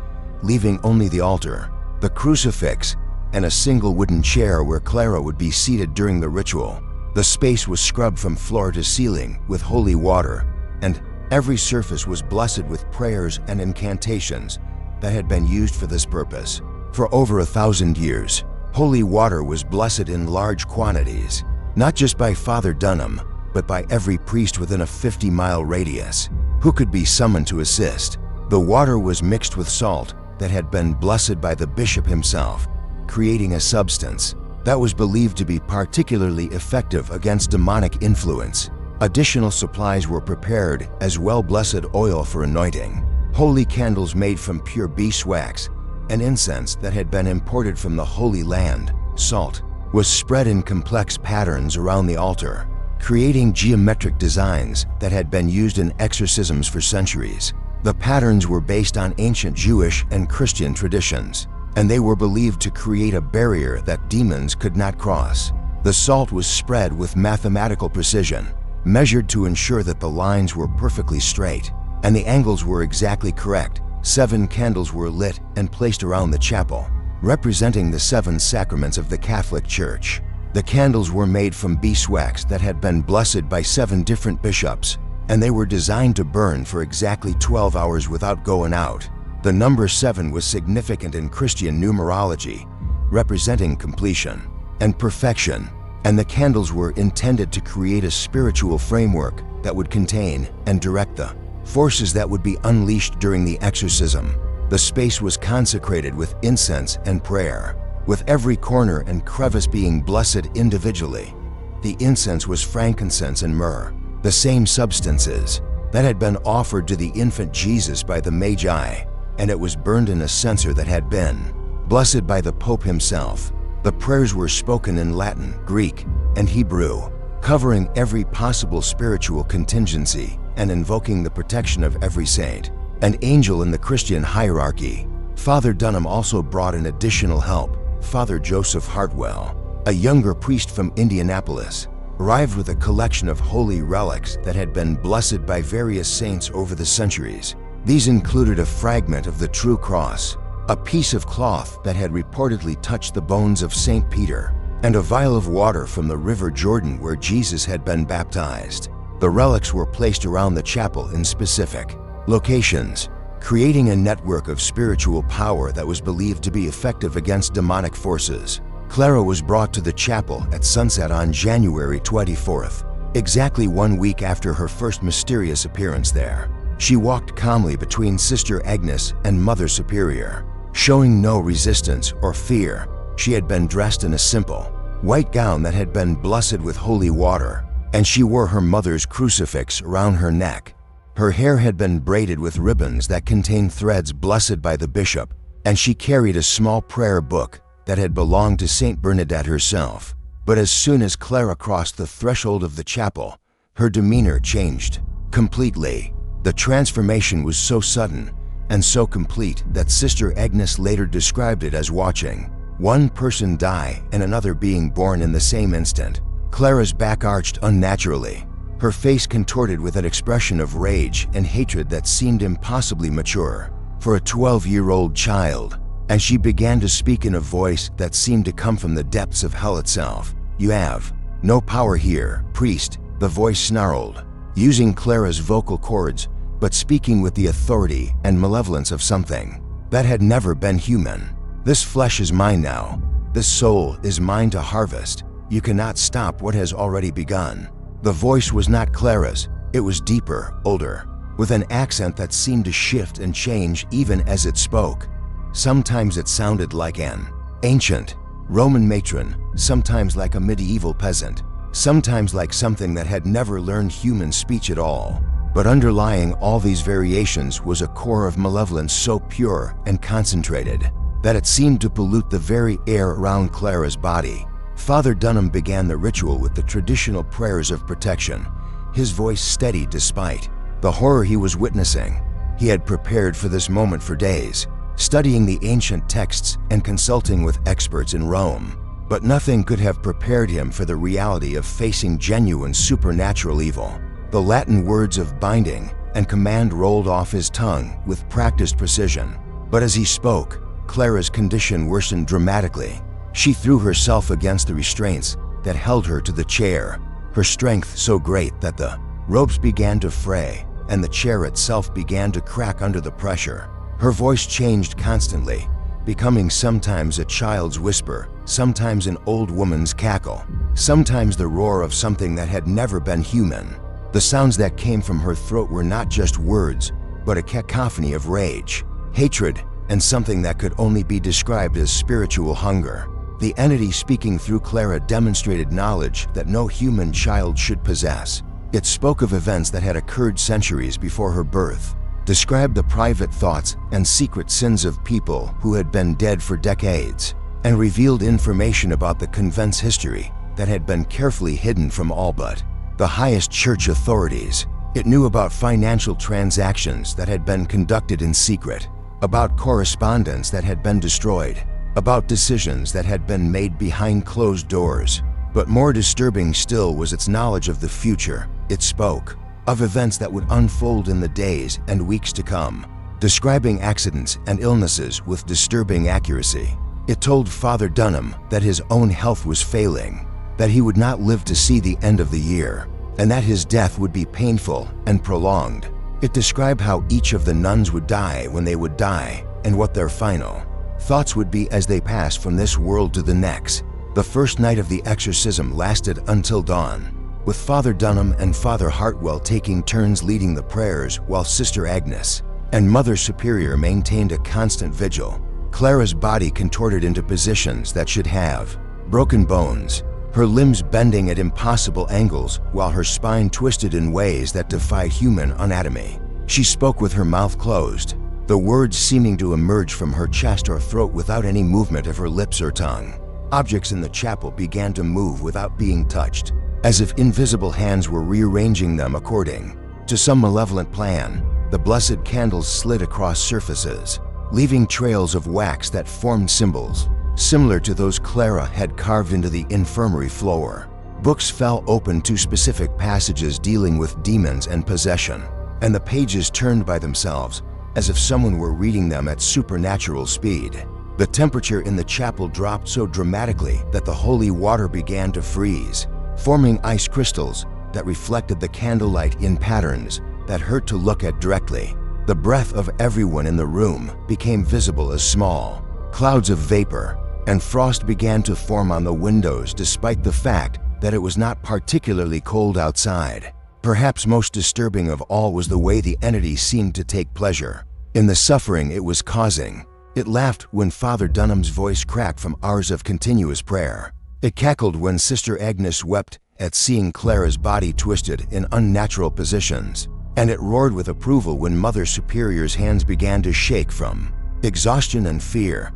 leaving only the altar, the crucifix, and a single wooden chair where Clara would be seated during the ritual. The space was scrubbed from floor to ceiling with holy water, and every surface was blessed with prayers and incantations that had been used for this purpose. For over 1,000 years, holy water was blessed in large quantities, not just by Father Dunham, but by every priest within a 50-mile radius who could be summoned to assist. The water was mixed with salt that had been blessed by the bishop himself, creating a substance that was believed to be particularly effective against demonic influence. Additional supplies were prepared, as well blessed oil for anointing, holy candles made from pure beeswax, and incense that had been imported from the Holy Land. Salt was spread in complex patterns around the altar, creating geometric designs that had been used in exorcisms for centuries. The patterns were based on ancient Jewish and Christian traditions, and they were believed to create a barrier that demons could not cross. The salt was spread with mathematical precision, measured to ensure that the lines were perfectly straight and the angles were exactly correct, 7 candles were lit and placed around the chapel, representing the 7 sacraments of the Catholic Church. The candles were made from beeswax that had been blessed by 7 different bishops, and they were designed to burn for exactly 12 hours without going out. The number 7 was significant in Christian numerology, representing completion and perfection, and the candles were intended to create a spiritual framework that would contain and direct the forces that would be unleashed during the exorcism. The space was consecrated with incense and prayer, with every corner and crevice being blessed individually. The incense was frankincense and myrrh, the same substances that had been offered to the infant Jesus by the Magi, and it was burned in a censer that had been blessed by the Pope himself. The prayers were spoken in Latin, Greek, and Hebrew, covering every possible spiritual contingency and invoking the protection of every saint and angel in the Christian hierarchy. Father Dunham also brought in additional help. Father Joseph Hartwell, a younger priest from Indianapolis, arrived with a collection of holy relics that had been blessed by various saints over the centuries. These included a fragment of the true cross, a piece of cloth that had reportedly touched the bones of St. Peter, and a vial of water from the River Jordan where Jesus had been baptized. The relics were placed around the chapel in specific locations, creating a network of spiritual power that was believed to be effective against demonic forces. Clara was brought to the chapel at sunset on January 24th, exactly 1 week after her first mysterious appearance there. She walked calmly between Sister Agnes and Mother Superior, showing no resistance or fear. She had been dressed in a simple, white gown that had been blessed with holy water, and she wore her mother's crucifix around her neck. Her hair had been braided with ribbons that contained threads blessed by the bishop, and she carried a small prayer book that had belonged to Saint Bernadette herself. But as soon as Clara crossed the threshold of the chapel, her demeanor changed completely. The transformation was so sudden and so complete that Sister Agnes later described it as watching one person die and another being born in the same instant. Clara's back arched unnaturally, her face contorted with an expression of rage and hatred that seemed impossibly mature for a 12-year-old child, and she began to speak in a voice that seemed to come from the depths of hell itself. "You have no power here, priest," the voice snarled, using Clara's vocal cords, but speaking with the authority and malevolence of something that had never been human. "This flesh is mine now. This soul is mine to harvest. You cannot stop what has already begun." The voice was not Clara's. It was deeper, older, with an accent that seemed to shift and change even as it spoke. Sometimes it sounded like an ancient Roman matron, sometimes like a medieval peasant, sometimes like something that had never learned human speech at all. But underlying all these variations was a core of malevolence so pure and concentrated that it seemed to pollute the very air around Clara's body. Father Dunham began the ritual with the traditional prayers of protection, his voice steady despite the horror he was witnessing. He had prepared for this moment for days, studying the ancient texts and consulting with experts in Rome. But nothing could have prepared him for the reality of facing genuine supernatural evil. The Latin words of binding and command rolled off his tongue with practiced precision. But as he spoke, Clara's condition worsened dramatically. She threw herself against the restraints that held her to the chair, her strength so great that the ropes began to fray and the chair itself began to crack under the pressure. Her voice changed constantly, becoming sometimes a child's whisper, sometimes an old woman's cackle, sometimes the roar of something that had never been human. The sounds that came from her throat were not just words, but a cacophony of rage, hatred, and something that could only be described as spiritual hunger. The entity speaking through Clara demonstrated knowledge that no human child should possess. It spoke of events that had occurred centuries before her birth, described the private thoughts and secret sins of people who had been dead for decades, and revealed information about the convent's history that had been carefully hidden from all but the highest church authorities. It knew about financial transactions that had been conducted in secret, about correspondence that had been destroyed, about decisions that had been made behind closed doors. But more disturbing still was its knowledge of the future. It spoke of events that would unfold in the days and weeks to come, describing accidents and illnesses with disturbing accuracy. It told Father Dunham that his own health was failing, that he would not live to see the end of the year, and that his death would be painful and prolonged. It described how each of the nuns would die when they would die, and what their final thoughts would be as they passed from this world to the next. The first night of the exorcism lasted until dawn, with Father Dunham and Father Hartwell taking turns leading the prayers while Sister Agnes and Mother Superior maintained a constant vigil. Clara's body contorted into positions that should have broken bones, her limbs bending at impossible angles while her spine twisted in ways that defied human anatomy. She spoke with her mouth closed, the words seeming to emerge from her chest or throat without any movement of her lips or tongue. Objects in the chapel began to move without being touched, as if invisible hands were rearranging them according to some malevolent plan. The blessed candles slid across surfaces, leaving trails of wax that formed symbols similar to those Clara had carved into the infirmary floor. Books fell open to specific passages dealing with demons and possession, and the pages turned by themselves as if someone were reading them at supernatural speed. The temperature in the chapel dropped so dramatically that the holy water began to freeze, forming ice crystals that reflected the candlelight in patterns that hurt to look at directly. The breath of everyone in the room became visible as small clouds of vapor, and frost began to form on the windows despite the fact that it was not particularly cold outside. Perhaps most disturbing of all was the way the entity seemed to take pleasure in the suffering it was causing. It laughed when Father Dunham's voice cracked from hours of continuous prayer. It cackled when Sister Agnes wept at seeing Clara's body twisted in unnatural positions, and it roared with approval when Mother Superior's hands began to shake from exhaustion and fear.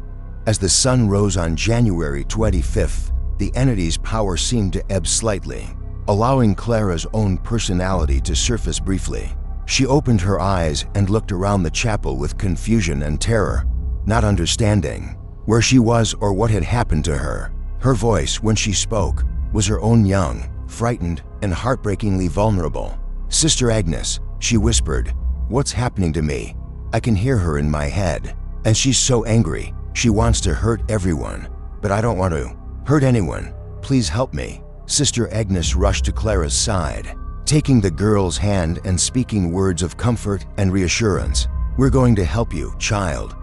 As the sun rose on January 25th, the entity's power seemed to ebb slightly, allowing Clara's own personality to surface briefly. She opened her eyes and looked around the chapel with confusion and terror, not understanding where she was or what had happened to her. Her voice, when she spoke, was her own young, frightened, and heartbreakingly vulnerable. "Sister Agnes," she whispered, "what's happening to me? I can hear her in my head, and she's so angry. She wants to hurt everyone, but I don't want to hurt anyone. Please help me." Sister Agnes rushed to Clara's side, taking the girl's hand and speaking words of comfort and reassurance. "We're going to help you, child.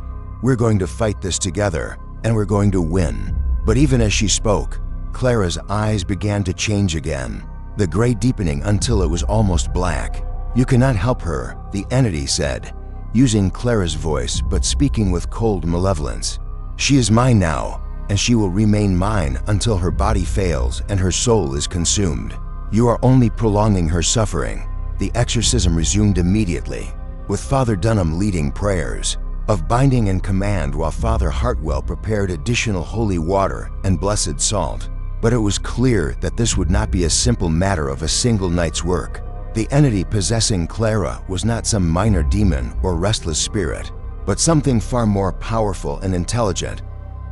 We're going to fight this together, and we're going to win." But even as she spoke, Clara's eyes began to change again, the gray deepening until it was almost black. "You cannot help her," the entity said, using Clara's voice but speaking with cold malevolence. "She is mine now, and she will remain mine until her body fails and her soul is consumed. You are only prolonging her suffering." The exorcism resumed immediately, with Father Dunham leading prayers of binding and command while Father Hartwell prepared additional holy water and blessed salt. But it was clear that this would not be a simple matter of a single night's work. The entity possessing Clara was not some minor demon or restless spirit, but something far more powerful and intelligent.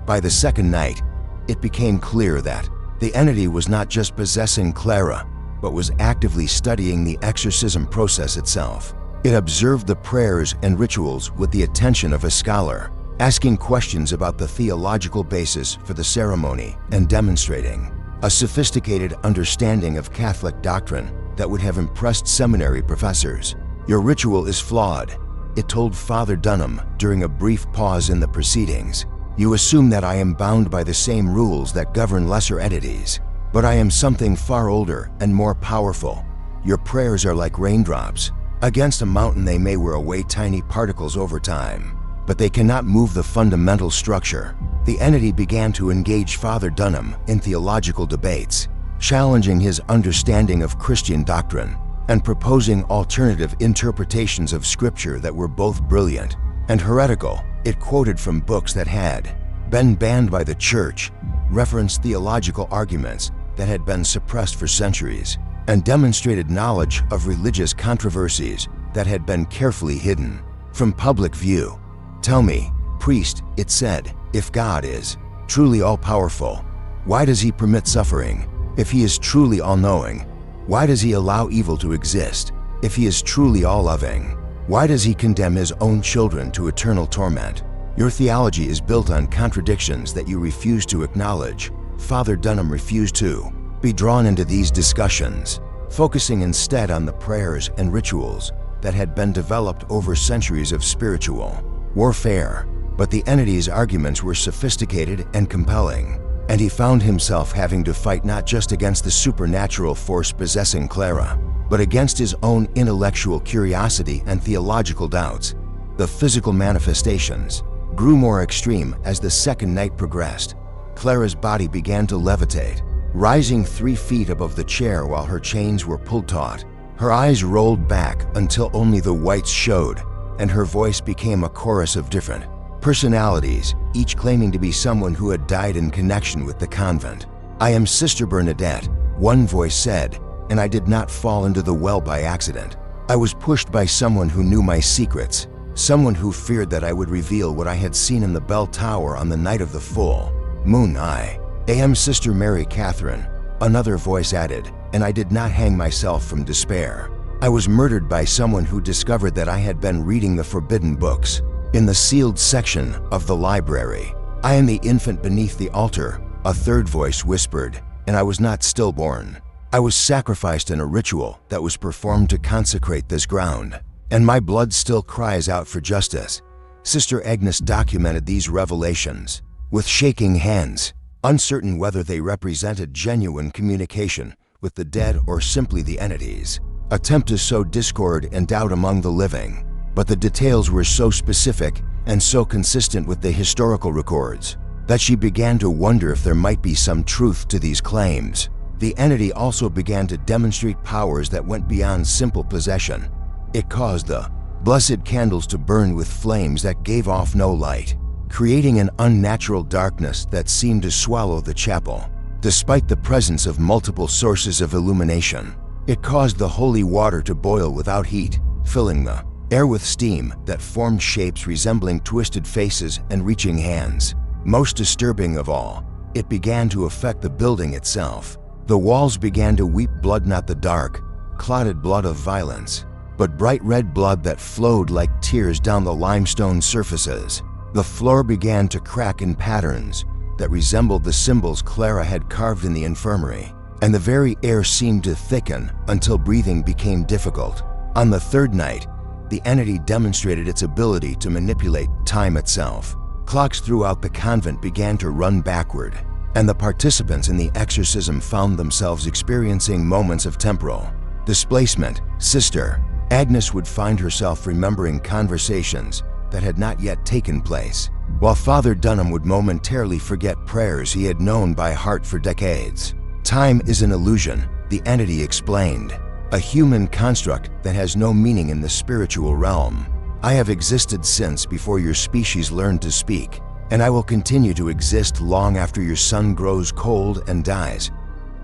By the second night, it became clear that the entity was not just possessing Clara, but was actively studying the exorcism process itself. It observed the prayers and rituals with the attention of a scholar, asking questions about the theological basis for the ceremony and demonstrating a sophisticated understanding of Catholic doctrine that would have impressed seminary professors. "Your ritual is flawed," it told Father Dunham during a brief pause in the proceedings. "You assume that I am bound by the same rules that govern lesser entities, but I am something far older and more powerful. Your prayers are like raindrops. Against a mountain they may wear away tiny particles over time, but they cannot move the fundamental structure." The entity began to engage Father Dunham in theological debates, challenging his understanding of Christian doctrine and proposing alternative interpretations of Scripture that were both brilliant and heretical. It quoted from books that had been banned by the Church, referenced theological arguments that had been suppressed for centuries, and demonstrated knowledge of religious controversies that had been carefully hidden from public view. "Tell me, priest," it said, "if God is truly all-powerful, why does he permit suffering? If he is truly all-knowing, why does he allow evil to exist? If he is truly all-loving, Why does he condemn his own children to eternal torment? Your theology is built on contradictions that you refuse to acknowledge. Father Dunham refused to be drawn into these discussions, focusing instead on the prayers and rituals that had been developed over centuries of spiritual warfare. But the entity's arguments were sophisticated and compelling, and he found himself having to fight not just against the supernatural force possessing Clara, but against his own intellectual curiosity and theological doubts. The physical manifestations grew more extreme as the second night progressed. Clara's body began to levitate, rising 3 feet above the chair while her chains were pulled taut. Her eyes rolled back until only the whites showed, and her voice became a chorus of different personalities, each claiming to be someone who had died in connection with the convent. "I am Sister Bernadette," one voice said, "and I did not fall into the well by accident. I was pushed by someone who knew my secrets, someone who feared that I would reveal what I had seen in the bell tower on the night of the full moon. I am Sister Mary Catherine," another voice added, "and I did not hang myself from despair. I was murdered by someone who discovered that I had been reading the forbidden books in the sealed section of the library. I am the infant beneath the altar," a third voice whispered, "and I was not stillborn. I was sacrificed in a ritual that was performed to consecrate this ground, and my blood still cries out for justice." Sister Agnes documented these revelations with shaking hands, uncertain whether they represented genuine communication with the dead or simply the entity's attempt to sow discord and doubt among the living. But the details were so specific and so consistent with the historical records that she began to wonder if there might be some truth to these claims. The entity also began to demonstrate powers that went beyond simple possession. It caused the blessed candles to burn with flames that gave off no light, creating an unnatural darkness that seemed to swallow the chapel. Despite the presence of multiple sources of illumination, it caused the holy water to boil without heat, filling the air with steam that formed shapes resembling twisted faces and reaching hands. Most disturbing of all, it began to affect the building itself. The walls began to weep blood, not the dark, clotted blood of violence, but bright red blood that flowed like tears down the limestone surfaces. The floor began to crack in patterns that resembled the symbols Clara had carved in the infirmary, and the very air seemed to thicken until breathing became difficult. On the third night, the entity demonstrated its ability to manipulate time itself. Clocks throughout the convent began to run backward, and the participants in the exorcism found themselves experiencing moments of temporal displacement. Sister Agnes would find herself remembering conversations that had not yet taken place, while Father Dunham would momentarily forget prayers he had known by heart for decades. "Time is an illusion," the entity explained, "a human construct that has no meaning in the spiritual realm. I have existed since before your species learned to speak, and I will continue to exist long after your sun grows cold and dies.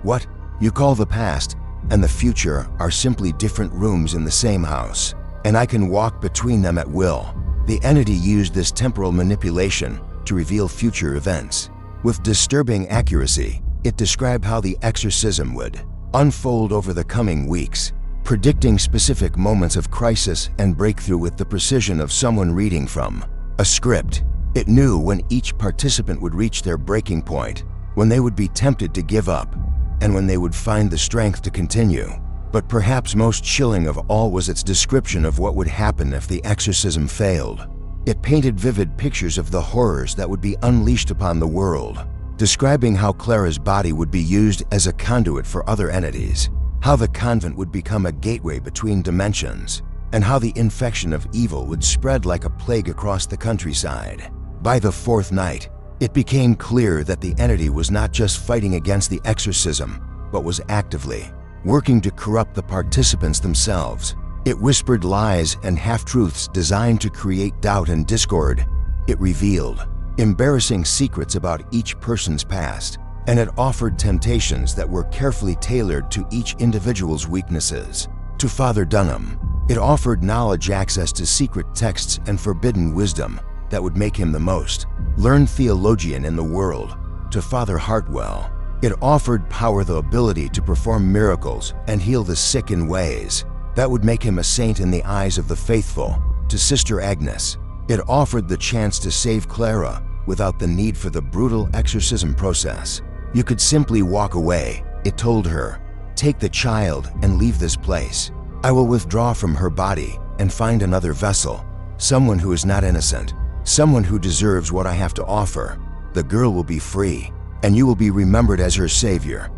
What you call the past and the future are simply different rooms in the same house, and I can walk between them at will." The entity used this temporal manipulation to reveal future events. With disturbing accuracy, it described how the exorcism would unfold over the coming weeks, predicting specific moments of crisis and breakthrough with the precision of someone reading from a script. It knew when each participant would reach their breaking point, when they would be tempted to give up, and when they would find the strength to continue. But perhaps most chilling of all was its description of what would happen if the exorcism failed. It painted vivid pictures of the horrors that would be unleashed upon the world, describing how Clara's body would be used as a conduit for other entities, how the convent would become a gateway between dimensions, and how the infection of evil would spread like a plague across the countryside. By the fourth night, it became clear that the entity was not just fighting against the exorcism, but was actively working to corrupt the participants themselves. It whispered lies and half-truths designed to create doubt and discord. It revealed embarrassing secrets about each person's past, and it offered temptations that were carefully tailored to each individual's weaknesses. To Father Dunham, it offered knowledge, access to secret texts and forbidden wisdom that would make him the most learned theologian in the world. To Father Hartwell, it offered power, the ability to perform miracles and heal the sick in ways that would make him a saint in the eyes of the faithful. To Sister Agnes, it offered the chance to save Clara without the need for the brutal exorcism process. You could simply walk away, it told her. Take the child and leave this place. I will withdraw from her body and find another vessel, someone who is not innocent, someone who deserves what I have to offer. The girl will be free, and you will be remembered as her savior.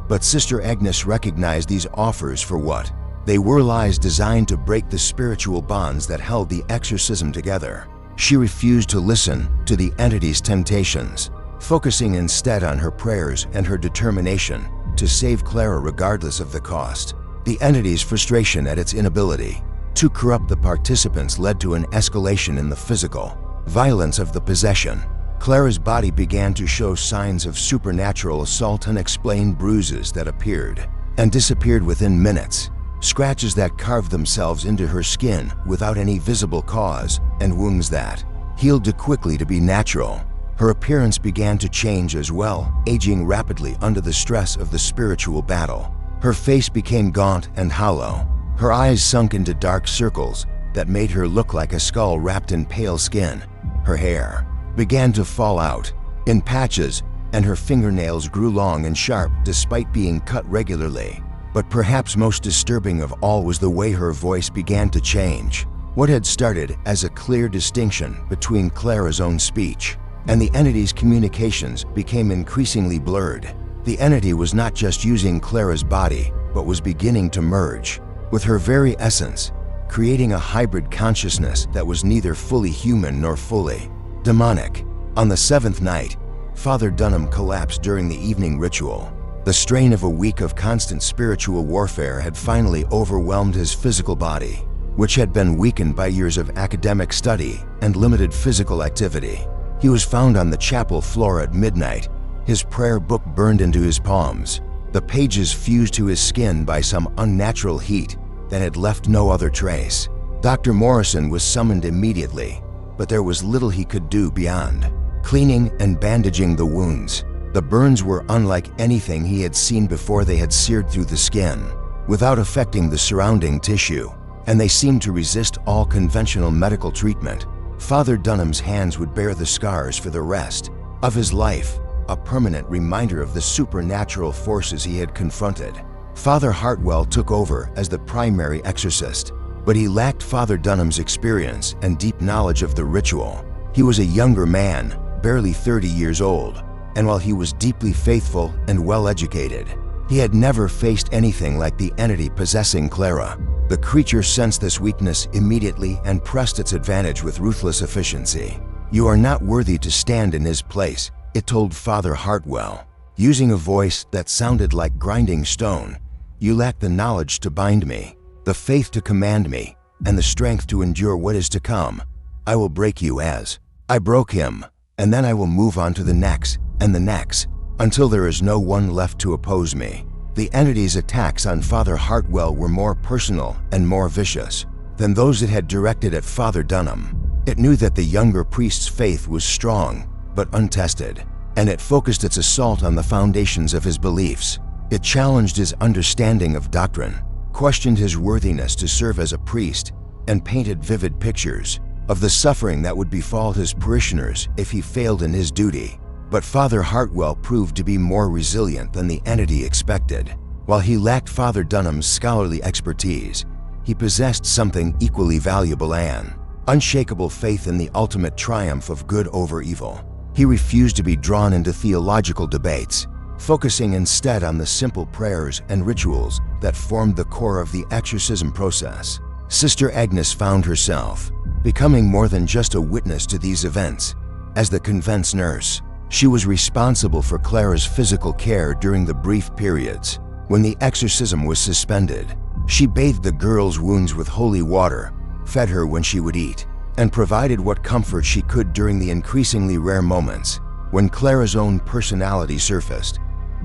But Sister Agnes recognized these offers for what they were: lies designed to break the spiritual bonds that held the exorcism together. She refused to listen to the entity's temptations, focusing instead on her prayers and her determination to save Clara regardless of the cost. The entity's frustration at its inability to corrupt the participants led to an escalation in the physical violence of the possession. Clara's body began to show signs of supernatural assault: unexplained bruises that appeared and disappeared within minutes, scratches that carved themselves into her skin without any visible cause, and wounds that healed too quickly to be natural. Her appearance began to change as well, aging rapidly under the stress of the spiritual battle. Her face became gaunt and hollow. Her eyes sunk into dark circles that made her look like a skull wrapped in pale skin. Her hair began to fall out in patches, and her fingernails grew long and sharp despite being cut regularly. But perhaps most disturbing of all was the way her voice began to change. What had started as a clear distinction between Clara's own speech and the entity's communications became increasingly blurred. The entity was not just using Clara's body, but was beginning to merge with her very essence, creating a hybrid consciousness that was neither fully human nor fully demonic. On the seventh night, Father Dunham collapsed during the evening ritual. The strain of a week of constant spiritual warfare had finally overwhelmed his physical body, which had been weakened by years of academic study and limited physical activity. He was found on the chapel floor at midnight, his prayer book burned into his palms, the pages fused to his skin by some unnatural heat that had left no other trace. Dr. Morrison was summoned immediately, but there was little he could do beyond cleaning and bandaging the wounds. The burns were unlike anything he had seen before. They had seared through the skin without affecting the surrounding tissue, and they seemed to resist all conventional medical treatment. Father Dunham's hands would bear the scars for the rest of his life, a permanent reminder of the supernatural forces he had confronted. Father Hartwell took over as the primary exorcist, but he lacked Father Dunham's experience and deep knowledge of the ritual. He was a younger man, barely 30 years old, and while he was deeply faithful and well-educated, he had never faced anything like the entity possessing Clara. The creature sensed this weakness immediately and pressed its advantage with ruthless efficiency. "You are not worthy to stand in his place," it told Father Hartwell, using a voice that sounded like grinding stone. "You lack the knowledge to bind me, the faith to command me, and the strength to endure what is to come. I will break you as I broke him, and then I will move on to the next and the next, until there is no one left to oppose me." The entity's attacks on Father Hartwell were more personal and more vicious than those it had directed at Father Dunham. It knew that the younger priest's faith was strong but untested, and it focused its assault on the foundations of his beliefs. It challenged his understanding of doctrine, questioned his worthiness to serve as a priest, and painted vivid pictures of the suffering that would befall his parishioners if he failed in his duty. But Father Hartwell proved to be more resilient than the entity expected. While he lacked Father Dunham's scholarly expertise, he possessed something equally valuable: an unshakable faith in the ultimate triumph of good over evil. He refused to be drawn into theological debates, focusing instead on the simple prayers and rituals that formed the core of the exorcism process. Sister Agnes found herself becoming more than just a witness to these events. As the convent's nurse, she was responsible for Clara's physical care during the brief periods when the exorcism was suspended. She bathed the girl's wounds with holy water, fed her when she would eat, and provided what comfort she could during the increasingly rare moments when Clara's own personality surfaced.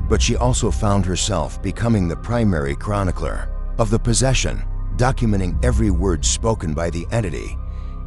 But she also found herself becoming the primary chronicler of the possession, documenting every word spoken by the entity,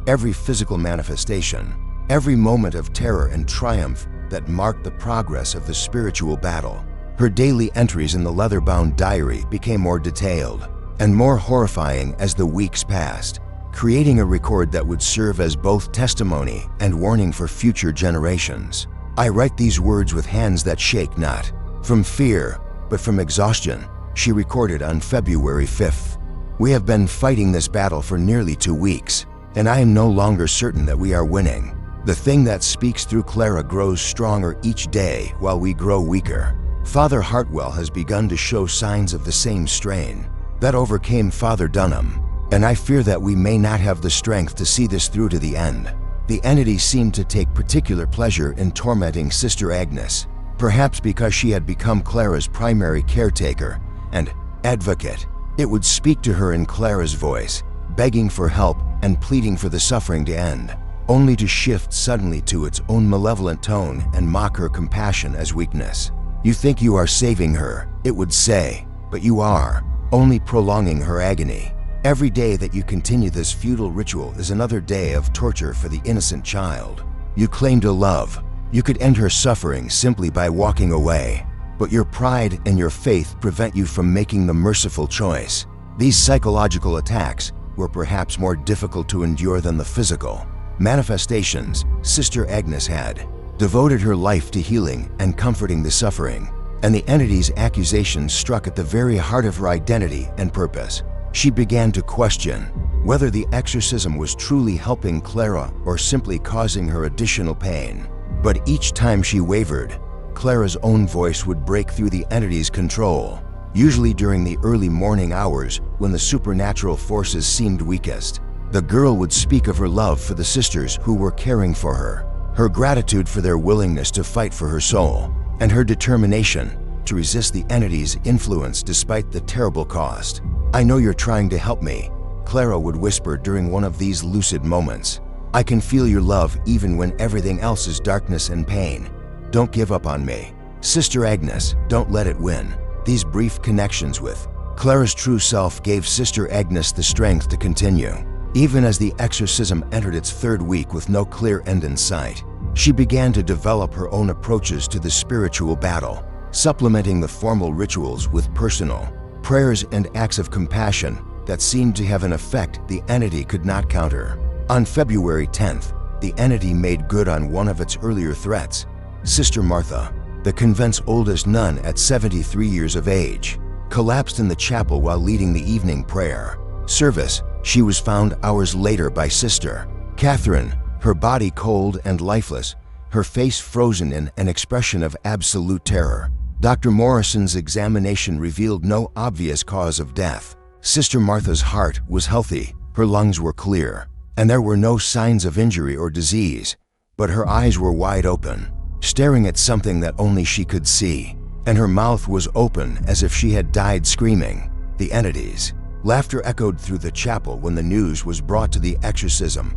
every physical manifestation, every moment of terror and triumph that marked the progress of the spiritual battle. Her daily entries in the leather-bound diary became more detailed, and more horrifying as the weeks passed, creating a record that would serve as both testimony and warning for future generations. I write these words with hands that shake not from fear, but from exhaustion, she recorded on February 5th. We have been fighting this battle for nearly 2 weeks, and I am no longer certain that we are winning. The thing that speaks through Clara grows stronger each day while we grow weaker. Father Hartwell has begun to show signs of the same strain that overcame Father Dunham, and I fear that we may not have the strength to see this through to the end. The entity seemed to take particular pleasure in tormenting Sister Agnes, perhaps because she had become Clara's primary caretaker and advocate. It would speak to her in Clara's voice, begging for help and pleading for the suffering to end, only to shift suddenly to its own malevolent tone and mock her compassion as weakness. You think you are saving her, it would say, but you are only prolonging her agony. Every day that you continue this futile ritual is another day of torture for the innocent child. You claim to love. You could end her suffering simply by walking away, but your pride and your faith prevent you from making the merciful choice. These psychological attacks were perhaps more difficult to endure than the physical manifestations. Sister Agnes had devoted her life to healing and comforting the suffering, and the entity's accusations struck at the very heart of her identity and purpose. She began to question whether the exorcism was truly helping Clara or simply causing her additional pain. But each time she wavered, Clara's own voice would break through the entity's control, usually during the early morning hours when the supernatural forces seemed weakest. The girl would speak of her love for the sisters who were caring for her gratitude for their willingness to fight for her soul, and her determination to resist the entity's influence despite the terrible cost. I know you're trying to help me, Clara would whisper during one of these lucid moments. I can feel your love even when everything else is darkness and pain. Don't give up on me. Sister Agnes, don't let it win. These brief connections with Clara's true self gave Sister Agnes the strength to continue. Even as the exorcism entered its 3rd week with no clear end in sight, she began to develop her own approaches to the spiritual battle, supplementing the formal rituals with personal prayers and acts of compassion that seemed to have an effect the entity could not counter. On February 10th, the entity made good on one of its earlier threats. Sister Martha, the convent's oldest nun at 73 years of age, collapsed in the chapel while leading the evening prayer service. She was found hours later by Sister Catherine, her body cold and lifeless, her face frozen in an expression of absolute terror. Dr. Morrison's examination revealed no obvious cause of death. Sister Martha's heart was healthy, her lungs were clear, and there were no signs of injury or disease, but her eyes were wide open, staring at something that only she could see, and her mouth was open as if she had died screaming. The entity's laughter echoed through the chapel when the news was brought to the exorcism.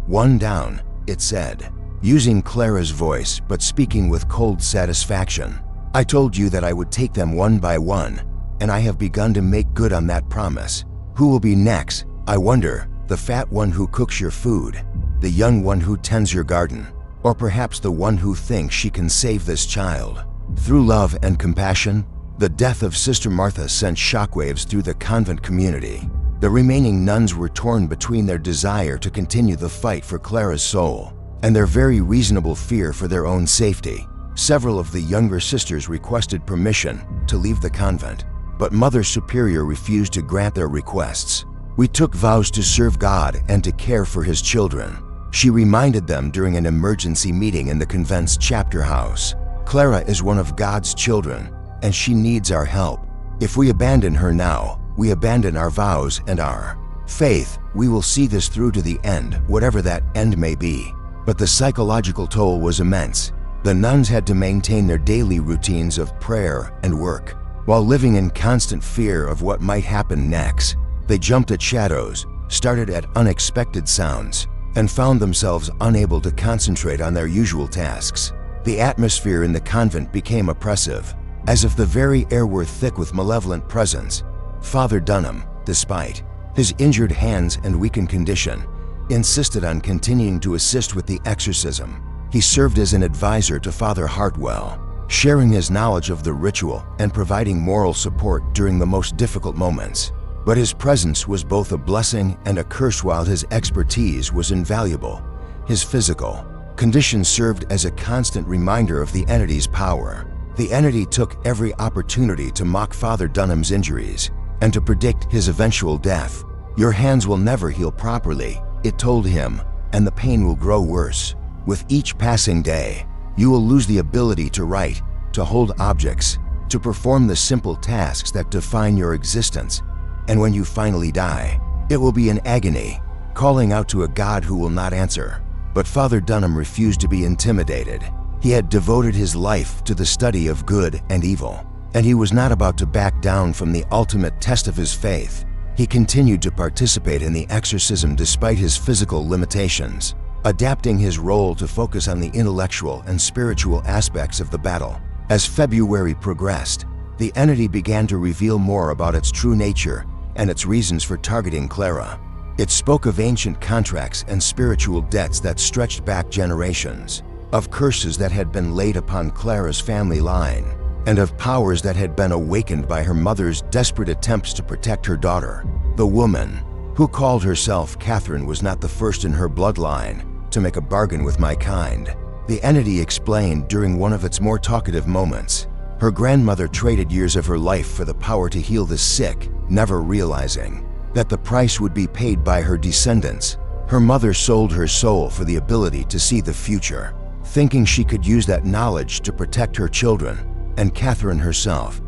One down, it said, using Clara's voice but speaking with cold satisfaction. I told you that I would take them one by one, and I have begun to make good on that promise. Who will be next, I wonder? The fat one who cooks your food, the young one who tends your garden, or perhaps the one who thinks she can save this child? Through love and compassion, the death of Sister Martha sent shockwaves through the convent community. The remaining nuns were torn between their desire to continue the fight for Clara's soul and their very reasonable fear for their own safety. Several of the younger sisters requested permission to leave the convent, but Mother Superior refused to grant their requests. We took vows to serve God and to care for His children, she reminded them during an emergency meeting in the convent's chapter house. Clara is one of God's children, and she needs our help. If we abandon her now, we abandon our vows and our faith. We will see this through to the end, whatever that end may be. But the psychological toll was immense. The nuns had to maintain their daily routines of prayer and work, while living in constant fear of what might happen next. They jumped at shadows, started at unexpected sounds, and found themselves unable to concentrate on their usual tasks. The atmosphere in the convent became oppressive, as if the very air were thick with malevolent presence. Father Dunham, despite his injured hands and weakened condition, insisted on continuing to assist with the exorcism. He served as an advisor to Father Hartwell, sharing his knowledge of the ritual and providing moral support during the most difficult moments. But his presence was both a blessing and a curse while his expertise was invaluable. His physical condition served as a constant reminder of the entity's power. The entity took every opportunity to mock Father Dunham's injuries and to predict his eventual death. "Your hands will never heal properly," it told him, "and the pain will grow worse. With each passing day, you will lose the ability to write, to hold objects, to perform the simple tasks that define your existence. And when you finally die, it will be an agony, calling out to a God who will not answer." But Father Dunham refused to be intimidated. He had devoted his life to the study of good and evil, and he was not about to back down from the ultimate test of his faith. He continued to participate in the exorcism despite his physical limitations, adapting his role to focus on the intellectual and spiritual aspects of the battle. As February progressed, the entity began to reveal more about its true nature and its reasons for targeting Clara. It spoke of ancient contracts and spiritual debts that stretched back generations, of curses that had been laid upon Clara's family line, and of powers that had been awakened by her mother's desperate attempts to protect her daughter. The woman, who called herself Catherine, was not the first in her bloodline to make a bargain with my kind, the entity explained during one of its more talkative moments. Her grandmother traded years of her life for the power to heal the sick, never realizing that the price would be paid by her descendants. Her mother sold her soul for the ability to see the future, thinking she could use that knowledge to protect her children and Catherine herself.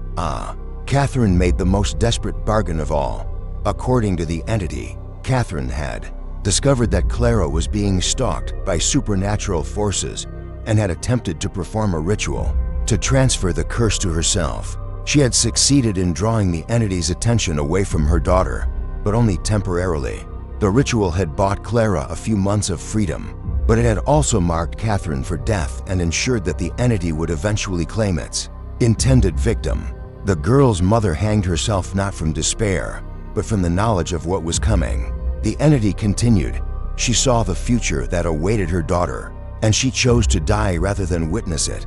Catherine made the most desperate bargain of all. According to the entity, Catherine had discovered that Clara was being stalked by supernatural forces and had attempted to perform a ritual to transfer the curse to herself. She had succeeded in drawing the entity's attention away from her daughter, but only temporarily. The ritual had bought Clara a few months of freedom, but it had also marked Catherine for death and ensured that the entity would eventually claim its intended victim. The girl's mother hanged herself not from despair, but from the knowledge of what was coming. The entity continued. She saw the future that awaited her daughter, and she chose to die rather than witness it.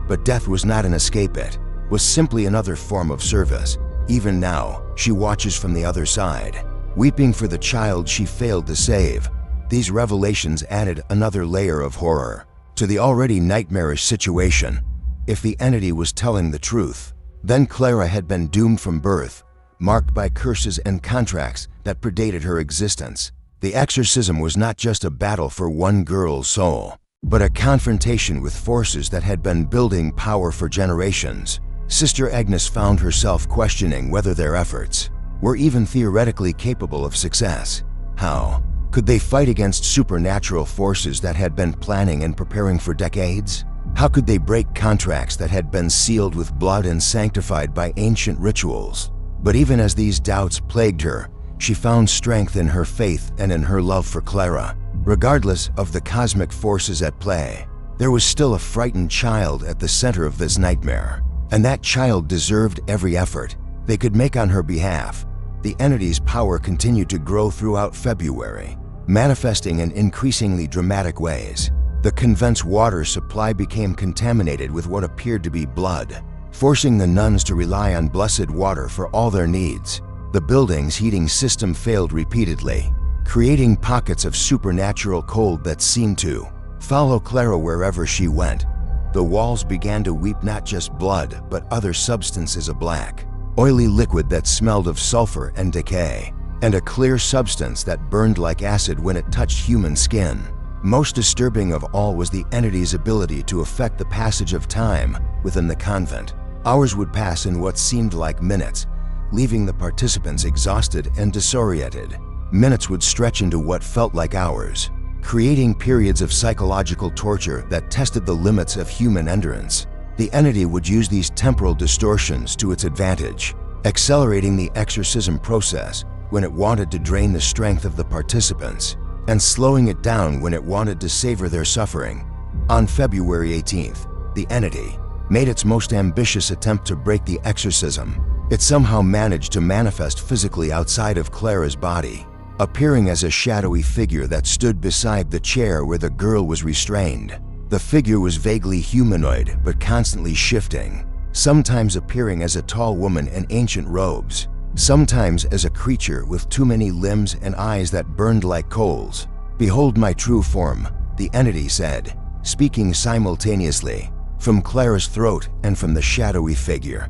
But death was not an escape, it was simply another form of service. Even now, she watches from the other side, weeping for the child she failed to save. These revelations added another layer of horror to the already nightmarish situation. If the entity was telling the truth, then Clara had been doomed from birth, marked by curses and contracts that predated her existence. The exorcism was not just a battle for one girl's soul, but a confrontation with forces that had been building power for generations. Sister Agnes found herself questioning whether their efforts were even theoretically capable of success. How could they fight against supernatural forces that had been planning and preparing for decades? How could they break contracts that had been sealed with blood and sanctified by ancient rituals? But even as these doubts plagued her, she found strength in her faith and in her love for Clara. Regardless of the cosmic forces at play, there was still a frightened child at the center of this nightmare, and that child deserved every effort they could make on her behalf. The entity's power continued to grow throughout February, manifesting in increasingly dramatic ways. The convent's water supply became contaminated with what appeared to be blood, forcing the nuns to rely on blessed water for all their needs. The building's heating system failed repeatedly, creating pockets of supernatural cold that seemed to follow Clara wherever she went. The walls began to weep not just blood, but other substances, a black, oily liquid that smelled of sulfur and decay, and a clear substance that burned like acid when it touched human skin. Most disturbing of all was the entity's ability to affect the passage of time within the convent. Hours would pass in what seemed like minutes, leaving the participants exhausted and disoriented. Minutes would stretch into what felt like hours, creating periods of psychological torture that tested the limits of human endurance. The entity would use these temporal distortions to its advantage, accelerating the exorcism process when it wanted to drain the strength of the participants, and slowing it down when it wanted to savor their suffering. On February 18th, the entity made its most ambitious attempt to break the exorcism. It somehow managed to manifest physically outside of Clara's body, appearing as a shadowy figure that stood beside the chair where the girl was restrained. The figure was vaguely humanoid but constantly shifting, sometimes appearing as a tall woman in ancient robes, sometimes as a creature with too many limbs and eyes that burned like coals. "Behold my true form," the entity said, speaking simultaneously from Clara's throat and from the shadowy figure.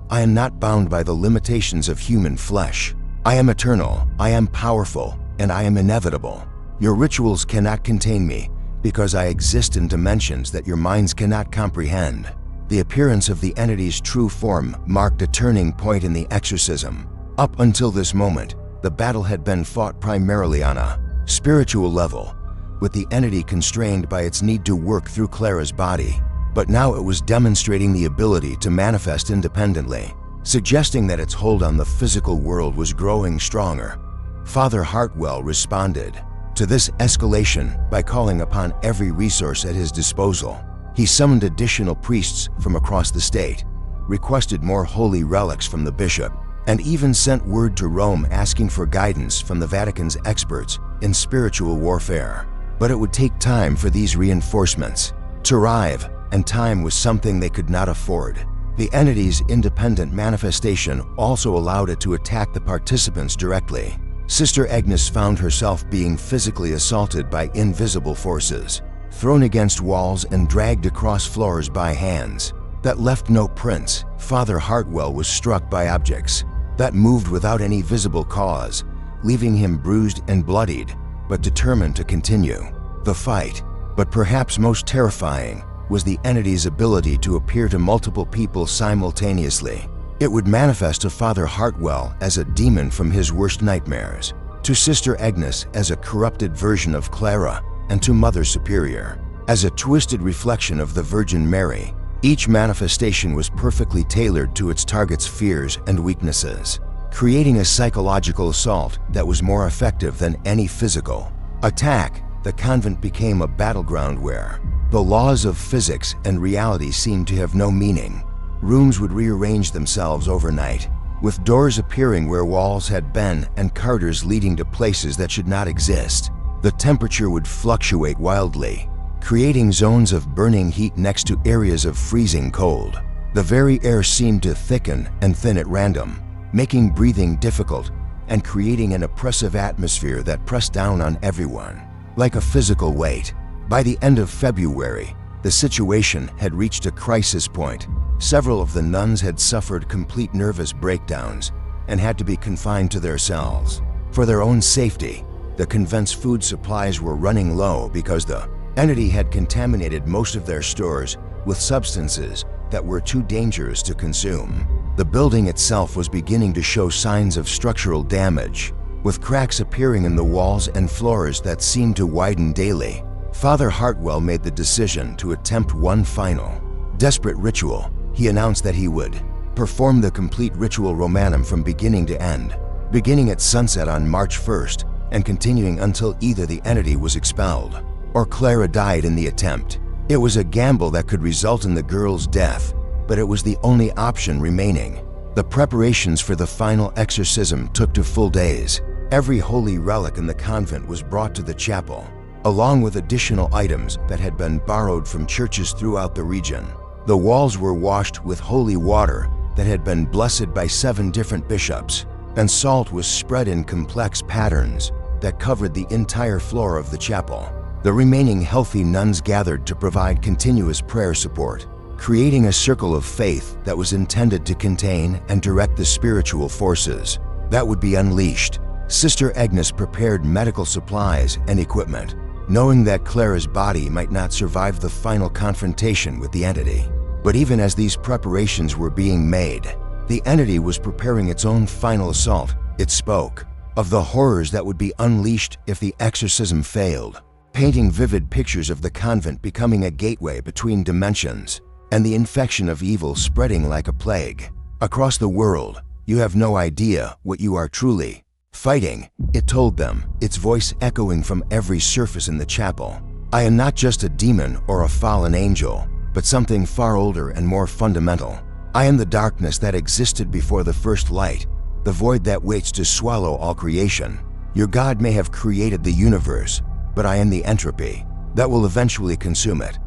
"I am not bound by the limitations of human flesh. I am eternal, I am powerful, and I am inevitable. Your rituals cannot contain me, because I exist in dimensions that your minds cannot comprehend." The appearance of the entity's true form marked a turning point in the exorcism. Up until this moment, the battle had been fought primarily on a spiritual level, with the entity constrained by its need to work through Clara's body. But now it was demonstrating the ability to manifest independently, suggesting that its hold on the physical world was growing stronger. Father Hartwell responded to this escalation by calling upon every resource at his disposal. He summoned additional priests from across the state, requested more holy relics from the bishop, and even sent word to Rome asking for guidance from the Vatican's experts in spiritual warfare. But it would take time for these reinforcements to arrive, and time was something they could not afford. The entity's independent manifestation also allowed it to attack the participants directly. Sister Agnes found herself being physically assaulted by invisible forces, thrown against walls and dragged across floors by hands that left no prints. Father Hartwell was struck by objects that moved without any visible cause, leaving him bruised and bloodied, but determined to continue the fight. But perhaps most terrifying was the entity's ability to appear to multiple people simultaneously. It would manifest to Father Hartwell as a demon from his worst nightmares, to Sister Agnes as a corrupted version of Clara, and to Mother Superior as a twisted reflection of the Virgin Mary. Each manifestation was perfectly tailored to its target's fears and weaknesses, creating a psychological assault that was more effective than any physical attack. The convent became a battleground where the laws of physics and reality seemed to have no meaning. Rooms would rearrange themselves overnight, with doors appearing where walls had been and corridors leading to places that should not exist. The temperature would fluctuate wildly, creating zones of burning heat next to areas of freezing cold. The very air seemed to thicken and thin at random, making breathing difficult and creating an oppressive atmosphere that pressed down on everyone like a physical weight. By the end of February, the situation had reached a crisis point. Several of the nuns had suffered complete nervous breakdowns and had to be confined to their cells. For their own safety, the convent's food supplies were running low because the entity had contaminated most of their stores with substances that were too dangerous to consume. The building itself was beginning to show signs of structural damage, with cracks appearing in the walls and floors that seemed to widen daily. Father Hartwell made the decision to attempt one final, desperate ritual. He announced that he would perform the complete ritual Romanum from beginning to end, beginning at sunset on March 1st and continuing until either the entity was expelled or Clara died in the attempt. It was a gamble that could result in the girl's death, but it was the only option remaining. The preparations for the final exorcism took 2 full days. Every holy relic in the convent was brought to the chapel, along with additional items that had been borrowed from churches throughout the region. The walls were washed with holy water that had been blessed by 7 different bishops, and salt was spread in complex patterns that covered the entire floor of the chapel. The remaining healthy nuns gathered to provide continuous prayer support, creating a circle of faith that was intended to contain and direct the spiritual forces that would be unleashed. Sister Agnes prepared medical supplies and equipment, knowing that Clara's body might not survive the final confrontation with the entity. But even as these preparations were being made, the entity was preparing its own final assault. It spoke of the horrors that would be unleashed if the exorcism failed, painting vivid pictures of the convent becoming a gateway between dimensions and the infection of evil spreading like a plague across the world. "You have no idea what you are truly fighting," it told them, its voice echoing from every surface in the chapel. "I am not just a demon or a fallen angel, but something far older and more fundamental. I am the darkness that existed before the first light, the void that waits to swallow all creation. Your God may have created the universe, but I am the entropy that will eventually consume it."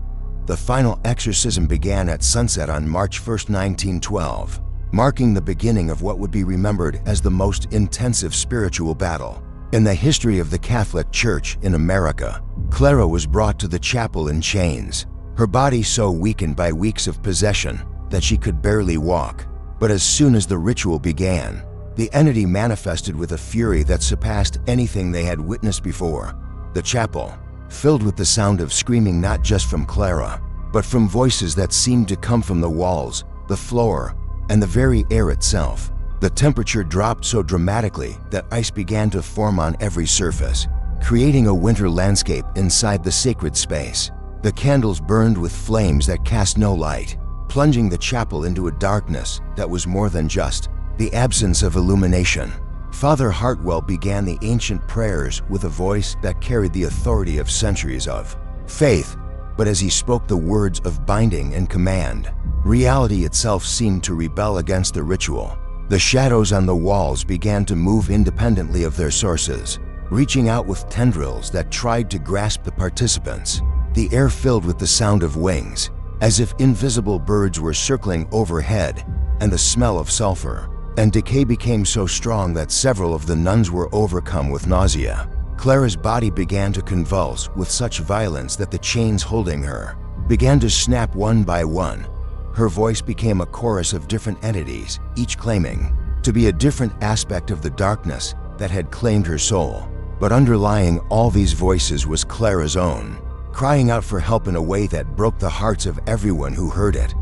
The final exorcism began at sunset on March 1st, 1912. marking the beginning of what would be remembered as the most intensive spiritual battle in the history of the Catholic Church in America. Clara was brought to the chapel in chains, her body so weakened by weeks of possession that she could barely walk. But as soon as the ritual began, the entity manifested with a fury that surpassed anything they had witnessed before. The chapel, filled with the sound of screaming not just from Clara, but from voices that seemed to come from the walls, the floor, and the very air itself. The temperature dropped so dramatically that ice began to form on every surface, creating a winter landscape inside the sacred space. The candles burned with flames that cast no light, plunging the chapel into a darkness that was more than just the absence of illumination. Father Hartwell began the ancient prayers with a voice that carried the authority of centuries of faith, but as he spoke the words of binding and command, reality itself seemed to rebel against the ritual. The shadows on the walls began to move independently of their sources, reaching out with tendrils that tried to grasp the participants. The air filled with the sound of wings, as if invisible birds were circling overhead, and the smell of sulfur and decay became so strong that several of the nuns were overcome with nausea. Clara's body began to convulse with such violence that the chains holding her began to snap one by one. Her voice became a chorus of different entities, each claiming to be a different aspect of the darkness that had claimed her soul. But underlying all these voices was Clara's own, crying out for help in a way that broke the hearts of everyone who heard it.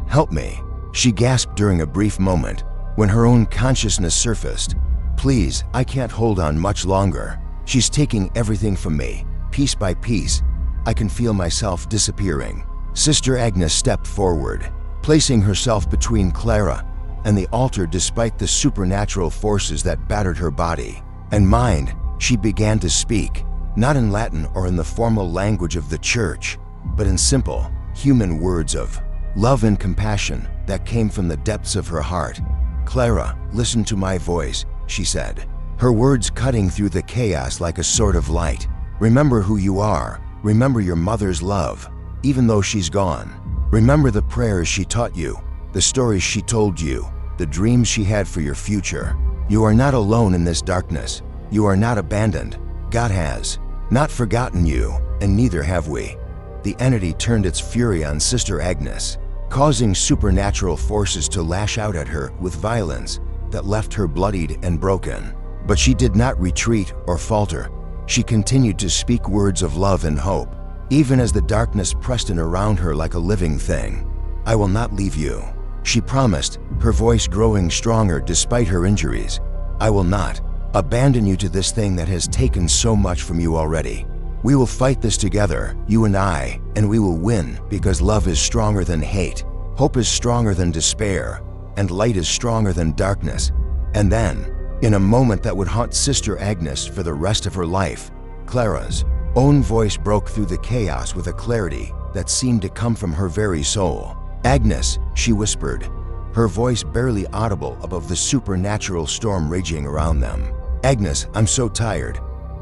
"Help me," she gasped during a brief moment when her own consciousness surfaced. "Please, I can't hold on much longer. She's taking everything from me, piece by piece. I can feel myself disappearing." Sister Agnes stepped forward, placing herself between Clara and the altar. Despite the supernatural forces that battered her body and mind, she began to speak, not in Latin or in the formal language of the church, but in simple, human words of love and compassion that came from the depths of her heart. "Clara, listen to my voice," she said, her words cutting through the chaos like a sword of light. "Remember who you are. Remember your mother's love, even though she's gone. Remember the prayers she taught you, the stories she told you, the dreams she had for your future. You are not alone in this darkness. You are not abandoned. God has not forgotten you, and neither have we." The entity turned its fury on Sister Agnes, causing supernatural forces to lash out at her with violence that left her bloodied and broken. But she did not retreat or falter. She continued to speak words of love and hope, even as the darkness pressed in around her like a living thing. "I will not leave you," she promised, her voice growing stronger despite her injuries. "I will not abandon you to this thing that has taken so much from you already. We will fight this together, you and I, and we will win, because love is stronger than hate, hope is stronger than despair, and light is stronger than darkness." And then, in a moment that would haunt Sister Agnes for the rest of her life, Clara's own voice broke through the chaos with a clarity that seemed to come from her very soul. "Agnes," she whispered, her voice barely audible above the supernatural storm raging around them. "Agnes, I'm so tired.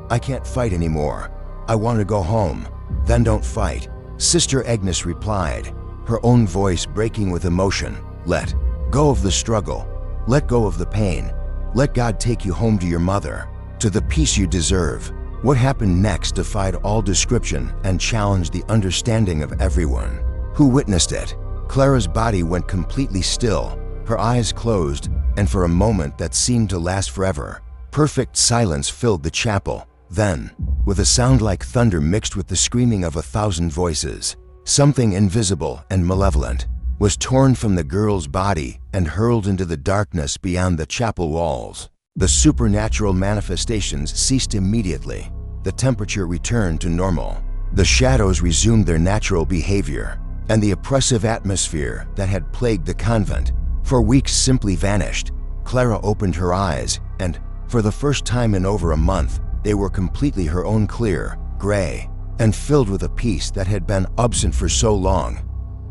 I can't fight anymore. I want to go home." "Then don't fight," Sister Agnes replied, her own voice breaking with emotion. "Let go of the struggle. Let go of the pain. Let God take you home to your mother, to the peace you deserve." What happened next defied all description and challenged the understanding of everyone who witnessed it. Clara's body went completely still, her eyes closed, and for a moment that seemed to last forever, perfect silence filled the chapel. Then, with a sound like thunder mixed with the screaming of 1,000 voices, something invisible and malevolent was torn from the girl's body and hurled into the darkness beyond the chapel walls. The supernatural manifestations ceased immediately. The temperature returned to normal. The shadows resumed their natural behavior, and the oppressive atmosphere that had plagued the convent for weeks simply vanished. Clara opened her eyes, and, for the first time in over a month, they were completely her own, clear, gray, and filled with a peace that had been absent for so long.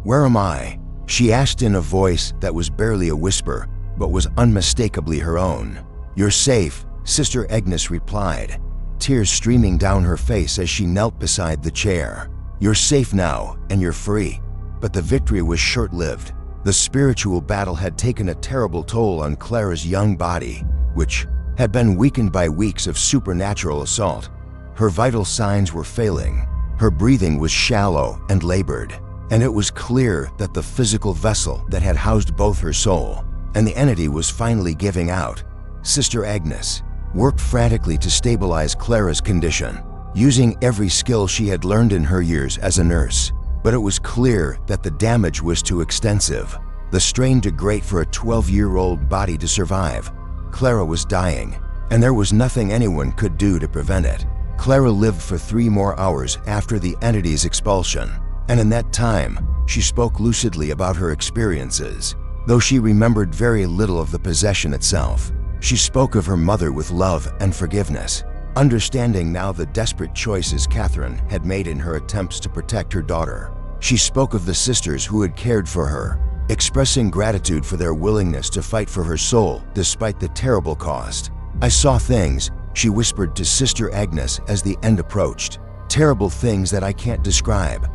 "Where am I?" she asked in a voice that was barely a whisper, but was unmistakably her own. "You're safe," Sister Agnes replied, tears streaming down her face as she knelt beside the chair. "You're safe now, and you're free." But the victory was short-lived. The spiritual battle had taken a terrible toll on Clara's young body, which had been weakened by weeks of supernatural assault. Her vital signs were failing. Her breathing was shallow and labored, and it was clear that the physical vessel that had housed both her soul and the entity was finally giving out. Sister Agnes worked frantically to stabilize Clara's condition, using every skill she had learned in her years as a nurse. But it was clear that the damage was too extensive, the strain too great for a 12-year-old body to survive. Clara was dying, and there was nothing anyone could do to prevent it. Clara lived for 3 more hours after the entity's expulsion, and in that time, she spoke lucidly about her experiences. Though she remembered very little of the possession itself, she spoke of her mother with love and forgiveness, understanding now the desperate choices Catherine had made in her attempts to protect her daughter. She spoke of the sisters who had cared for her, expressing gratitude for their willingness to fight for her soul despite the terrible cost. "I saw things," she whispered to Sister Agnes as the end approached, "terrible things that I can't describe.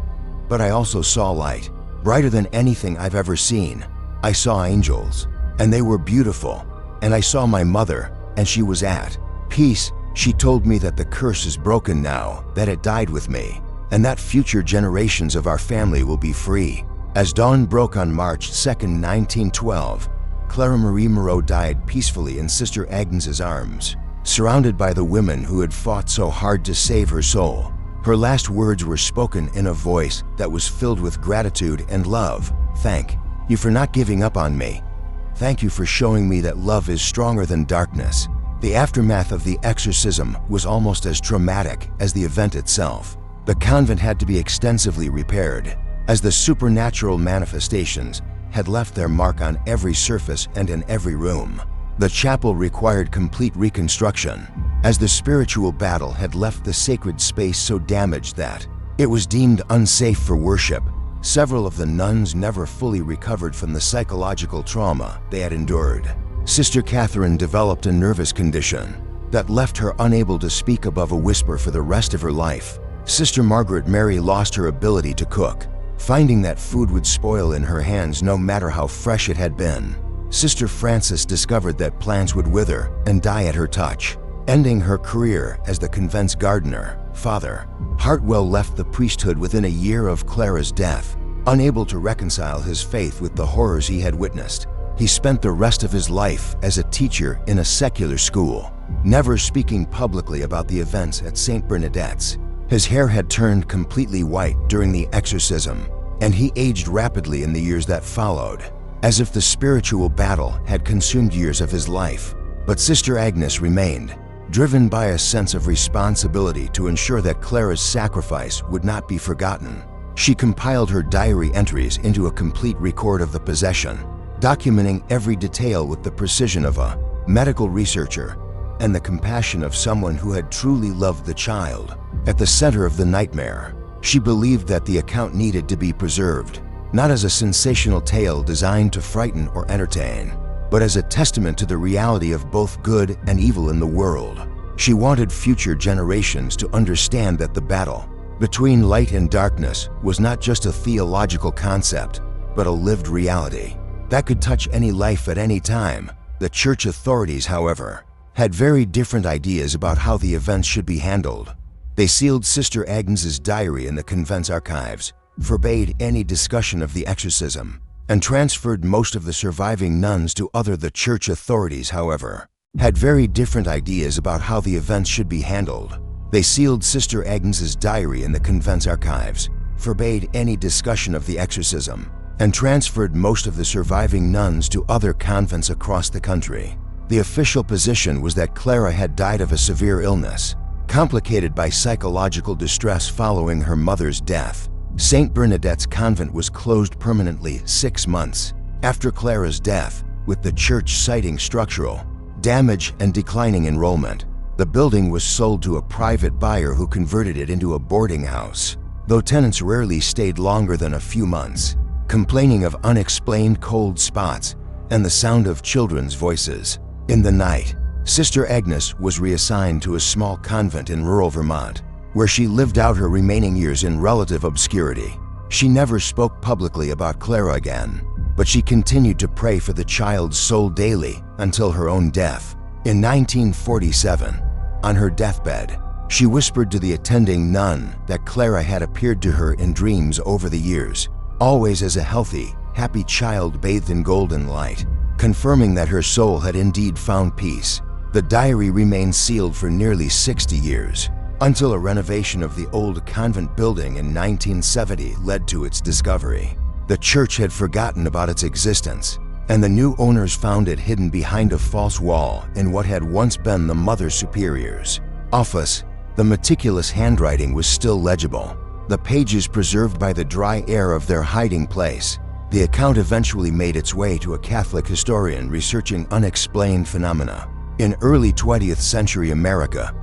But I also saw light, brighter than anything I've ever seen. I saw angels, and they were beautiful. And I saw my mother, and she was at peace. She told me that the curse is broken now, that it died with me, and that future generations of our family will be free." As dawn broke on March 2, 1912, Clara Marie Moreau died peacefully in Sister Agnes's arms, surrounded by the women who had fought so hard to save her soul. Her last words were spoken in a voice that was filled with gratitude and love. "Thank you for not giving up on me. Thank you for showing me that love is stronger than darkness." The aftermath of the exorcism was almost as traumatic as the event itself. The convent had to be extensively repaired, as the supernatural manifestations had left their mark on every surface and in every room. The chapel required complete reconstruction, as the spiritual battle had left the sacred space so damaged that it was deemed unsafe for worship. Several of the nuns never fully recovered from the psychological trauma they had endured. Sister Catherine developed a nervous condition that left her unable to speak above a whisper for the rest of her life. Sister Margaret Mary lost her ability to cook, finding that food would spoil in her hands no matter how fresh it had been. Sister Frances discovered that plants would wither and die at her touch, ending her career as the convent's gardener. Father Hartwell left the priesthood within a year of Clara's death, unable to reconcile his faith with the horrors he had witnessed. He spent the rest of his life as a teacher in a secular school, never speaking publicly about the events at St. Bernadette's. His hair had turned completely white during the exorcism, and he aged rapidly in the years that followed, as if the spiritual battle had consumed years of his life. But Sister Agnes remained, driven by a sense of responsibility to ensure that Clara's sacrifice would not be forgotten. She compiled her diary entries into a complete record of the possession, documenting every detail with the precision of a medical researcher and the compassion of someone who had truly loved the child. At the center of the nightmare, she believed that the account needed to be preserved, not as a sensational tale designed to frighten or entertain, but as a testament to the reality of both good and evil in the world. She wanted future generations to understand that the battle between light and darkness was not just a theological concept, but a lived reality that could touch any life at any time. The church authorities, however, had very different ideas about how the events should be handled. They sealed Sister Agnes's diary in the convent's archives, forbade any discussion of the exorcism, and transferred most of the surviving nuns to other. The church authorities, however, had very different ideas about how the events should be handled. They sealed Sister Agnes's diary in the convent's archives, forbade any discussion of the exorcism, and transferred most of the surviving nuns to other convents across the country. The official position was that Clara had died of a severe illness, complicated by psychological distress following her mother's death. St. Bernadette's convent was closed permanently 6 months after Clara's death, with the church citing structural damage and declining enrollment. The building was sold to a private buyer who converted it into a boarding house, though tenants rarely stayed longer than a few months, complaining of unexplained cold spots and the sound of children's voices. In the night, Sister Agnes was reassigned to a small convent in rural Vermont, where she lived out her remaining years in relative obscurity. She never spoke publicly about Clara again, but she continued to pray for the child's soul daily until her own death. In 1947, on her deathbed, she whispered to the attending nun that Clara had appeared to her in dreams over the years, always as a healthy, happy child bathed in golden light, confirming that her soul had indeed found peace. The diary remained sealed for nearly 60 years, until a renovation of the old convent building in 1970 led to its discovery. The church had forgotten about its existence, and the new owners found it hidden behind a false wall in what had once been the Mother Superior's office. The meticulous handwriting was still legible, the pages preserved by the dry air of their hiding place. The account eventually made its way to a Catholic historian researching unexplained phenomena. In early 20th century America,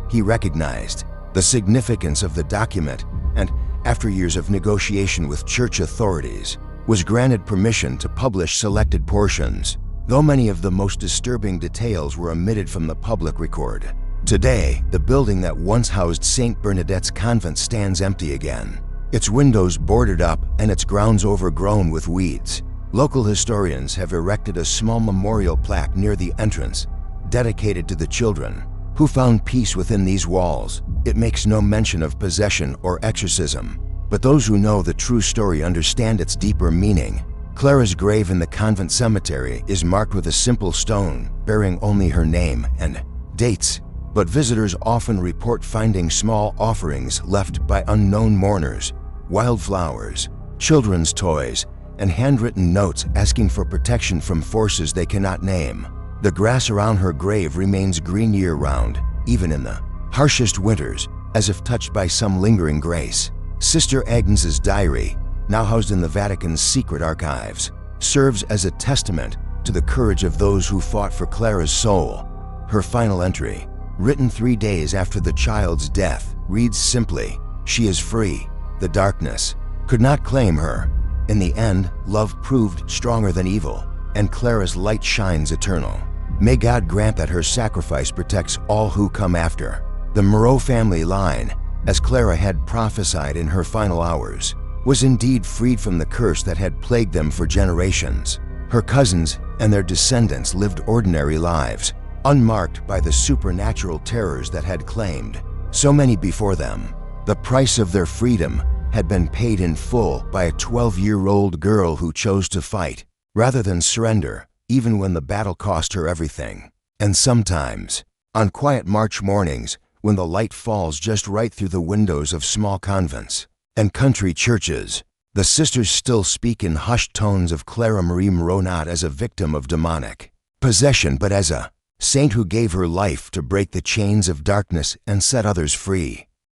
he recognized the significance of the document and, after years of negotiation with church authorities, was granted permission to publish selected portions, though many of the most disturbing details were omitted from the public record. Today, the building that once housed St. Bernadette's Convent stands empty again, its windows boarded up and its grounds overgrown with weeds. Local historians have erected a small memorial plaque near the entrance, dedicated to the children who found peace within these walls. It makes no mention of possession or exorcism, but those who know the true story understand its deeper meaning. Clara's grave in the convent cemetery is marked with a simple stone bearing only her name and dates, but visitors often report finding small offerings left by unknown mourners, wildflowers, children's toys, and handwritten notes asking for protection from forces they cannot name. The grass around her grave remains green year-round, even in the harshest winters, as if touched by some lingering grace. Sister Agnes's diary, now housed in the Vatican's secret archives, serves as a testament to the courage of those who fought for Clara's soul. Her final entry, written 3 days after the child's death, reads simply, "She is free. The darkness could not claim her. In the end, love proved stronger than evil, and Clara's light shines eternal. May God grant that her sacrifice protects all who come after." The Moreau family line, as Clara had prophesied in her final hours, was indeed freed from the curse that had plagued them for generations. Her cousins and their descendants lived ordinary lives, unmarked by the supernatural terrors that had claimed so many before them. The price of their freedom had been paid in full by a 12-year-old girl who chose to fight rather than surrender, even when the battle cost her everything. And sometimes, on quiet March mornings, when the light falls just right through the windows of small convents and country churches, the sisters still speak in hushed tones of Clara Marie Moreau, not as a victim of demonic possession, but as a saint who gave her life to break the chains of darkness and set others free.